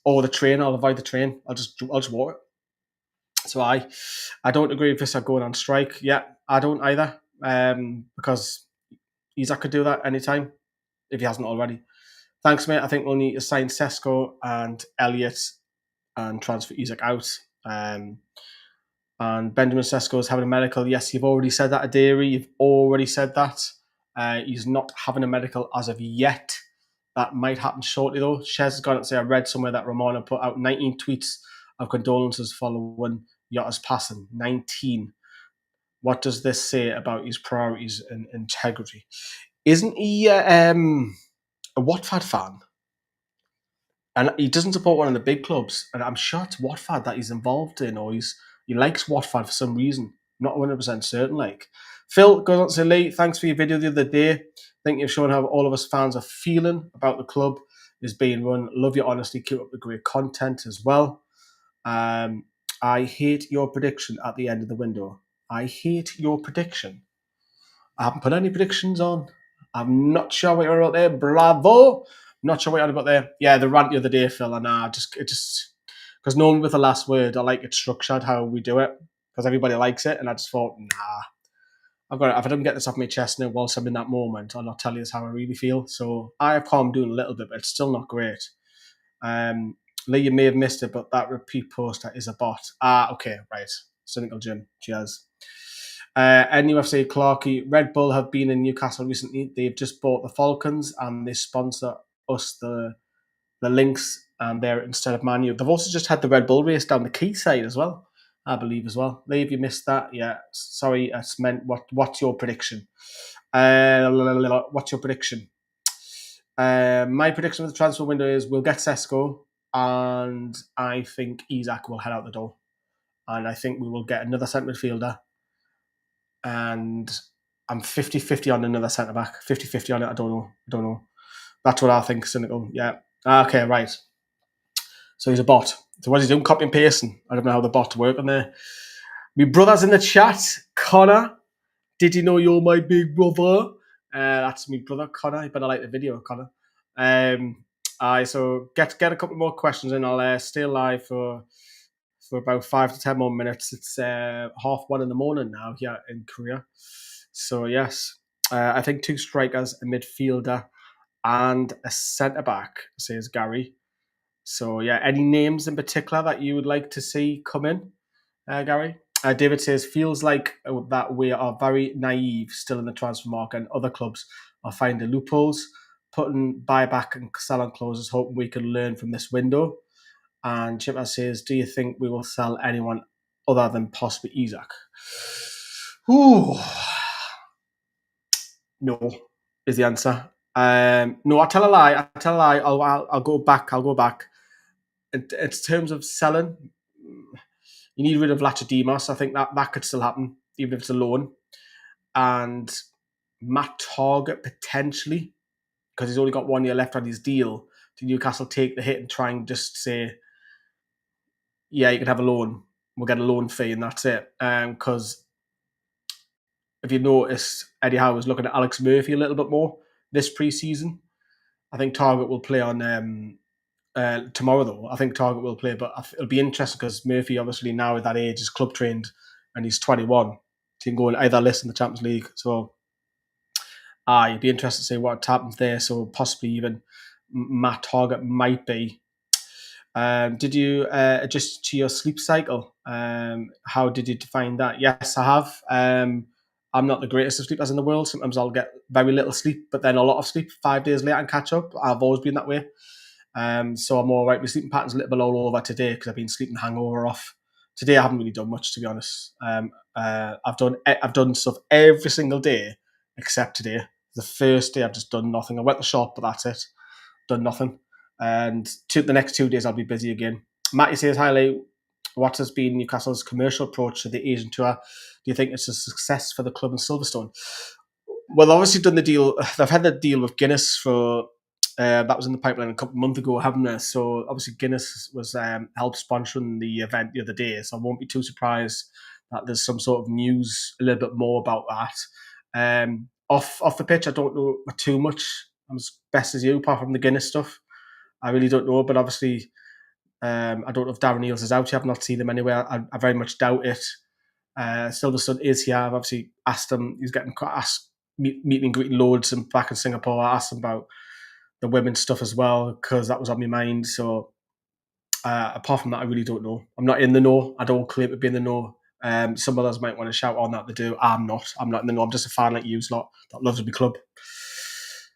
S1: Or the train, I'll avoid the train. I'll just walk it. So I don't agree with this going on strike. Yeah, I don't either. Because Isak could do that anytime if he hasn't already. Thanks, mate. I think we'll need to sign Sesko and Elliott and transfer Isak out. And Benjamin Sesko is having a medical. Yes, you've already said that, Adiri. You've already said that. He's not having a medical as of yet. That might happen shortly, though. Shez has gone and say, I read somewhere that Romano put out 19 tweets of condolences following Yotta's passing. 19. What does this say about his priorities and integrity? Isn't he a Watford fan? And he doesn't support one of the big clubs. And I'm sure it's Watford that he's involved in, or he likes Watford for some reason. Not 100% certain. Like Phil goes on to say, Lee, thanks for your video the other day. I think you've shown how all of us fans are feeling about the club is being run. Love your honesty. Keep up the great content as well. I hate your prediction at the end of the window. I hate your prediction. I haven't put any predictions on. I'm not sure what you're about there. Bravo. Not sure what you're about there. Yeah, the rant the other day, Phil, and it just because no one with the last word. I like it structured how we do it because everybody likes it, and I just thought, if I don't get this off my chest now whilst I'm in that moment, I'll not tell you how I really feel. So I have calmed down a little bit, but it's still not great. Lee, you may have missed it, but that repeat poster is a bot. Okay, right. Cynical Jim. Cheers. NUFC Clarkey, Red Bull have been in Newcastle recently. They've just bought the Falcons and they sponsor us the Lynx and they're instead of Man U. They've also just had the Red Bull race down the quayside as well, I believe as well. Lee, have you missed that? Yeah, sorry, it's meant what's your prediction? What's your prediction? My prediction for the transfer window is we'll get Sesko and I think Isak will head out the door. And I think we will get another centre midfielder. And I'm 50-50 on another centre-back. 50-50 on it, I don't know. That's what I think, cynical. Yeah. Okay, right. So he's a bot. So what's he doing? Copy and pasting. I don't know how the bot work on there. My brother's in the chat. Connor, did you know you're my big brother? That's my brother, Connor. You better like the video, Connor. So get a couple more questions in. I'll stay live for about 5 to 10 more minutes. It's 1:30 in the morning now here in Korea. So yes, I think 2 strikers, a midfielder, and a centre-back, says Gary. So yeah, any names in particular that you would like to see come in, Gary? David says, feels like that we are very naive still in the transfer market and other clubs are finding loopholes, putting buyback and selling clauses, hoping we can learn from this window. And Chipper says, do you think we will sell anyone other than possibly Isak? Ooh. No, is the answer. No, I tell a lie. I'll go back. In terms of selling, you need rid of Lachadimos. I think that could still happen, even if it's a loan. And Matt Target, potentially, because he's only got 1 year left on his deal. To Newcastle take the hit and try and just say, yeah, you can have a loan. We'll get a loan fee and that's it. Because if you notice, Eddie Howe was looking at Alex Murphy a little bit more this pre-season. I think Target will play on tomorrow, though. I think Target will play, but it'll be interesting because Murphy, obviously, now at that age, is club trained and he's 21. So he can go and either list in the Champions League. So, you'd be interested to see what happens there. So, possibly even Matt Target might be. Did you adjust to your sleep cycle? How did you define that? Yes, I have. I'm not the greatest of sleepers in the world. Sometimes I'll get very little sleep, but then a lot of sleep 5 days later and catch up. I've always been that way. So I'm all right. My sleeping pattern's a little bit all over today because I've been sleeping hangover off. Today I haven't really done much, to be honest. I've done stuff every single day except today. The first day I've just done nothing. I went to the shop, but that's it. Done nothing. And the next 2 days I'll be busy again. Matty says, highlight what has been Newcastle's commercial approach to the Asian tour. Do you think it's a success for the club in Silverstone? Well, they've obviously done the deal. They've had the deal with Guinness for that was in the pipeline a couple of months ago, haven't they? So obviously Guinness was helped sponsoring the event the other day. So I won't be too surprised that there's some sort of news a little bit more about that. Off the pitch, I don't know too much. I'm as best as you, apart from the Guinness stuff. I really don't know, but obviously, I don't know if Darren Eales is out yet. I've not seen him anywhere. I very much doubt it. Silverstone is here. I've obviously asked him. He's getting asked meeting and greeting loads and back in Singapore. I asked him about the women's stuff as well because that was on my mind. So apart from that, I really don't know. I'm not in the know. I don't claim to be in the know. Some others might want to shout on that they do. I'm not. I'm not in the know. I'm just a fan like you lot that loves the club.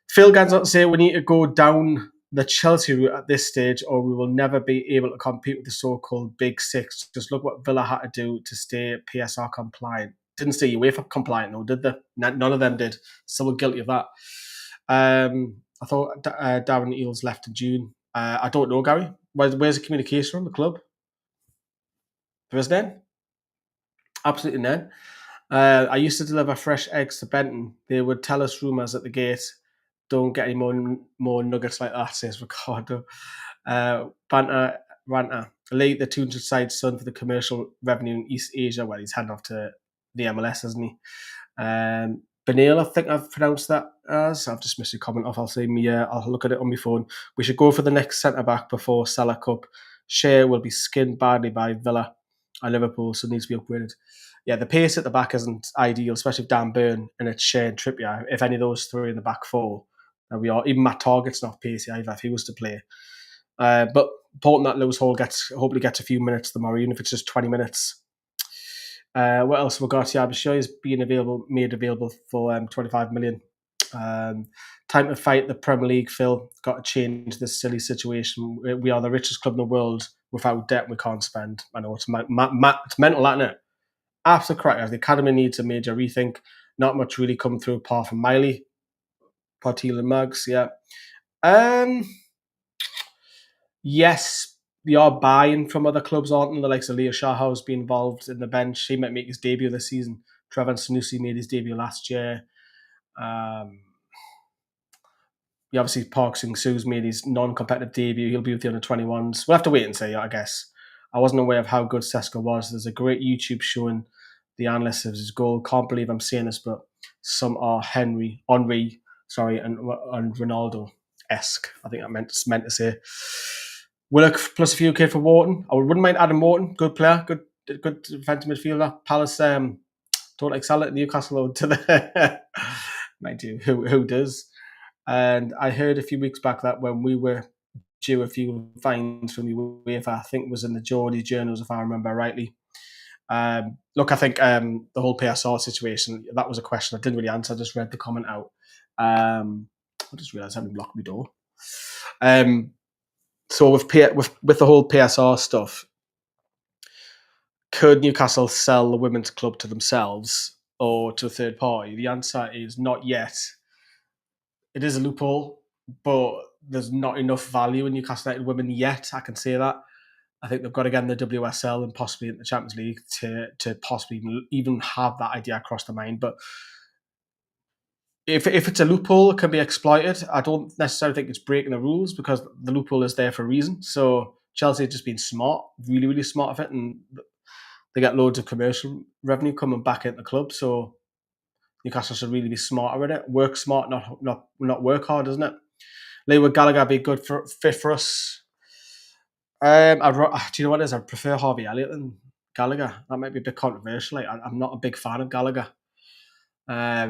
S1: Phil Gans on to say we need to go down the Chelsea route at this stage or we will never be able to compete with the so-called Big Six. Just look what Villa had to do to stay PSR compliant. Didn't stay UEFA compliant, though, did they? None of them did. So we're guilty of that. I thought Darren Eales left in June. I don't know, Gary. Where's the communication from the club? There is none? Absolutely none. I used to deliver fresh eggs to Benton. They would tell us rumours at the gate. Don't get any more nuggets like that, says Ricardo. Banter, ranter. Late the 200 side son for the commercial revenue in East Asia. Well, he's heading off to the MLS, isn't he? Benil, I think I've pronounced that as. I've just missed a comment off. I'll say I'll look at it on my phone. We should go for the next centre-back before Salah Cup. Shea will be skinned badly by Villa and Liverpool, so needs to be upgraded. Yeah, the pace at the back isn't ideal, especially if Dan Burn and it's Shea and Trippier. If any of those three in the back four, we are. Even Matt Target's not pacey either if he was to play. But important that Lewis Hall hopefully gets a few minutes tomorrow, even if it's just 20 minutes. What else we got? Yeah, I'm sure he's made available for 25 million. Time to fight the Premier League, Phil. Got to change this silly situation. We are the richest club in the world. Without debt, we can't spend. I know it's mental, isn't it? Absolutely correct. The academy needs a major rethink. Not much really coming through apart from Miley, Portil and Mugs. Yeah. Yes, they are buying from other clubs, aren't they? The likes of Leo Shahow's been involved in the bench. He might make his debut this season. Trevor Sanusi made his debut last year. Obviously, Park Seung-soo's made his non-competitive debut. He'll be with the under-21s. We'll have to wait and see, I guess. I wasn't aware of how good Sesko was. There's a great YouTube showing the analysts of his goal. Can't believe I'm saying this, but some are Henry, and Ronaldo-esque. I think I meant to say. Willock plus a few K for Wharton. I wouldn't mind Adam Wharton. Good player. Good defensive midfielder. Palace don't excel at Newcastle to the might do. Who does? And I heard a few weeks back that when we were due a few fines from UEFA, I think it was in the Geordie journals, if I remember rightly. Look, I think the whole PSR situation, that was a question I didn't really answer. I just read the comment out. I just realised I hadn't blocked my door. So with the whole PSR stuff, could Newcastle sell the women's club to themselves or to a third party? The answer is not yet. It is a loophole, but there's not enough value in Newcastle United women yet. I can say that. I think they've got to get in the WSL and possibly in the Champions League to possibly even have that idea across the mind. But if it's a loophole, it can be exploited. I don't necessarily think it's breaking the rules because the loophole is there for a reason. So Chelsea have just been smart, really, really smart of it, and they get loads of commercial revenue coming back into the club. So Newcastle should really be smarter at it. Work smart, not work hard, isn't it? Leeward Gallagher be good fit for us. Do you know what it is? I prefer Harvey Elliott than Gallagher. That might be a bit controversial. Like, I'm not a big fan of Gallagher. How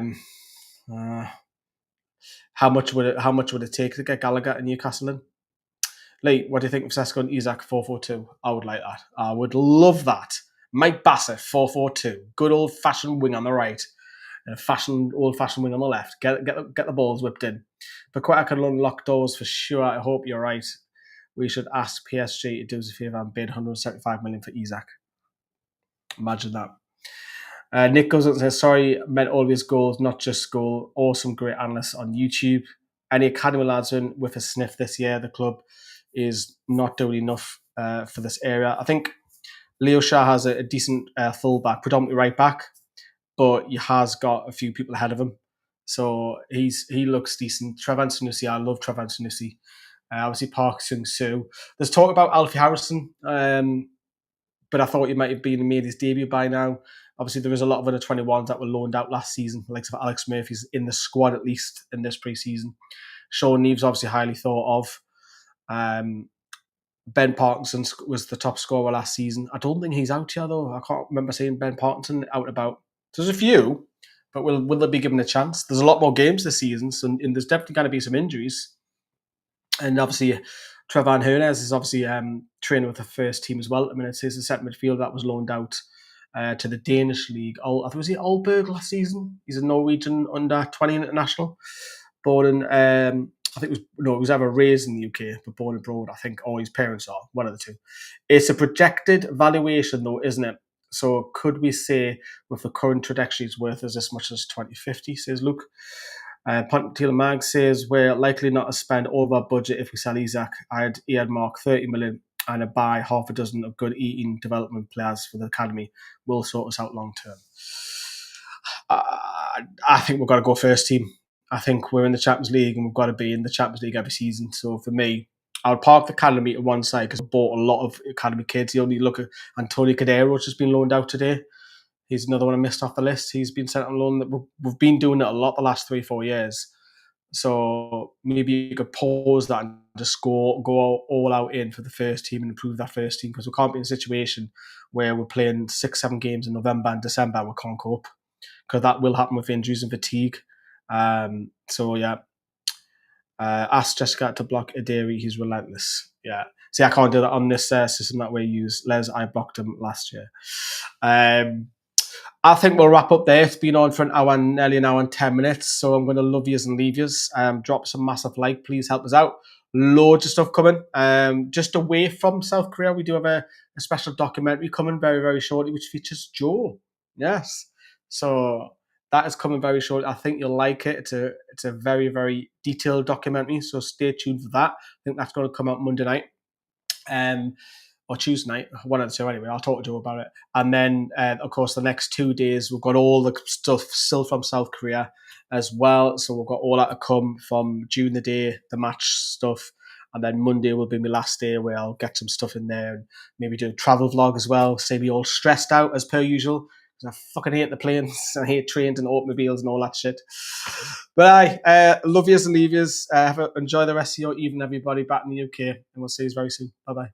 S1: much would it take to get Gallagher and Newcastle in? Lee, what do you think of Sesko and Isak 4-4-2? I would like that. I would love that. Mike Bassett 4-4-2. Good old fashioned wing on the right and a old fashioned wing on the left. Get the balls whipped in. But quite I can unlock doors for sure. I hope you're right. We should ask PSG to do us a favour and bid 175 million for Isak. Imagine that. Nick goes and says, sorry, meant all of his goals, not just goal. Awesome, great analysts on YouTube. Any academy lads in with a sniff this year? The club is not doing enough for this area. I think Leo Shah has a decent fullback, predominantly right back, but he has got a few people ahead of him. So he looks decent. Trevan Sanusi, I love Trevan Sanusi. Obviously, Park Seung-soo. There's talk about Alfie Harrison, but I thought he might have made his debut by now. Obviously, there was a lot of under 21s that were loaned out last season, like Alex Murphy's in the squad at least in this pre-season. Sean Neves obviously highly thought of. Ben Parkinson was the top scorer last season. I don't think he's out here though. I can't remember seeing Ben Parkinson out about. There's a few, but will they be given a chance? There's a lot more games this season, and there's definitely going to be some injuries. And obviously, Trevan Hernandez is obviously training with the first team as well. I mean, it's a centre midfielder that was loaned out to the Danish league. I think was he Aalborg last season. He's a Norwegian under 20 international, born in it was ever raised in the UK but born abroad. I think all his parents are one of the two. It's a projected valuation though, isn't it? So could we say with the current trajectory it's worth as much as 2050? Says Luke. Pontil Mag says we're likely not to spend over our budget if we sell Isak. I'd earmark 30 million and buy half a dozen of good eating development players for the academy. Will sort us out long term. I think we've got to go first team. I think we're in the Champions League and we've got to be in the Champions League every season. So for me, I'll park the academy to one side because I bought a lot of academy kids. You only look at Antonio Cordero, which has been loaned out today. He's another one I missed off the list. He's been sent on loan. We've been doing it a lot the last 3-4 years. So maybe you could pause that and just go all out in for the first team and improve that first team, because we can't be in a situation where we're playing 6-7 games in November and December and we can't cope, because that will happen with injuries and fatigue. So yeah. Ask Jessica to block Aderi. He's relentless. Yeah. See, I can't do that on this system that we use. Les, I blocked him last year. I think we'll wrap up there. It's been on for nearly an hour and 10 minutes. So I'm going to love yous and leave yous. Drop some massive like. Please help us out. Loads of stuff coming. Just away from South Korea, we do have a special documentary coming very, very shortly, which features Joe. Yes. So that is coming very shortly. I think you'll like it. It's a very, very detailed documentary. So stay tuned for that. I think that's going to come out Monday night. Or Tuesday night, one of the two anyway. I'll talk to Joe about it. And then, of course, the next 2 days, we've got all the stuff still from South Korea as well. So we've got all that to come from during the day, the match stuff. And then Monday will be my last day where I'll get some stuff in there and maybe do a travel vlog as well. Say me all stressed out as per usual, because I fucking hate the planes. I hate trains and automobiles and all that shit. But love yous and leave yous. Enjoy the rest of your evening, everybody, back in the UK. And we'll see you very soon. Bye-bye.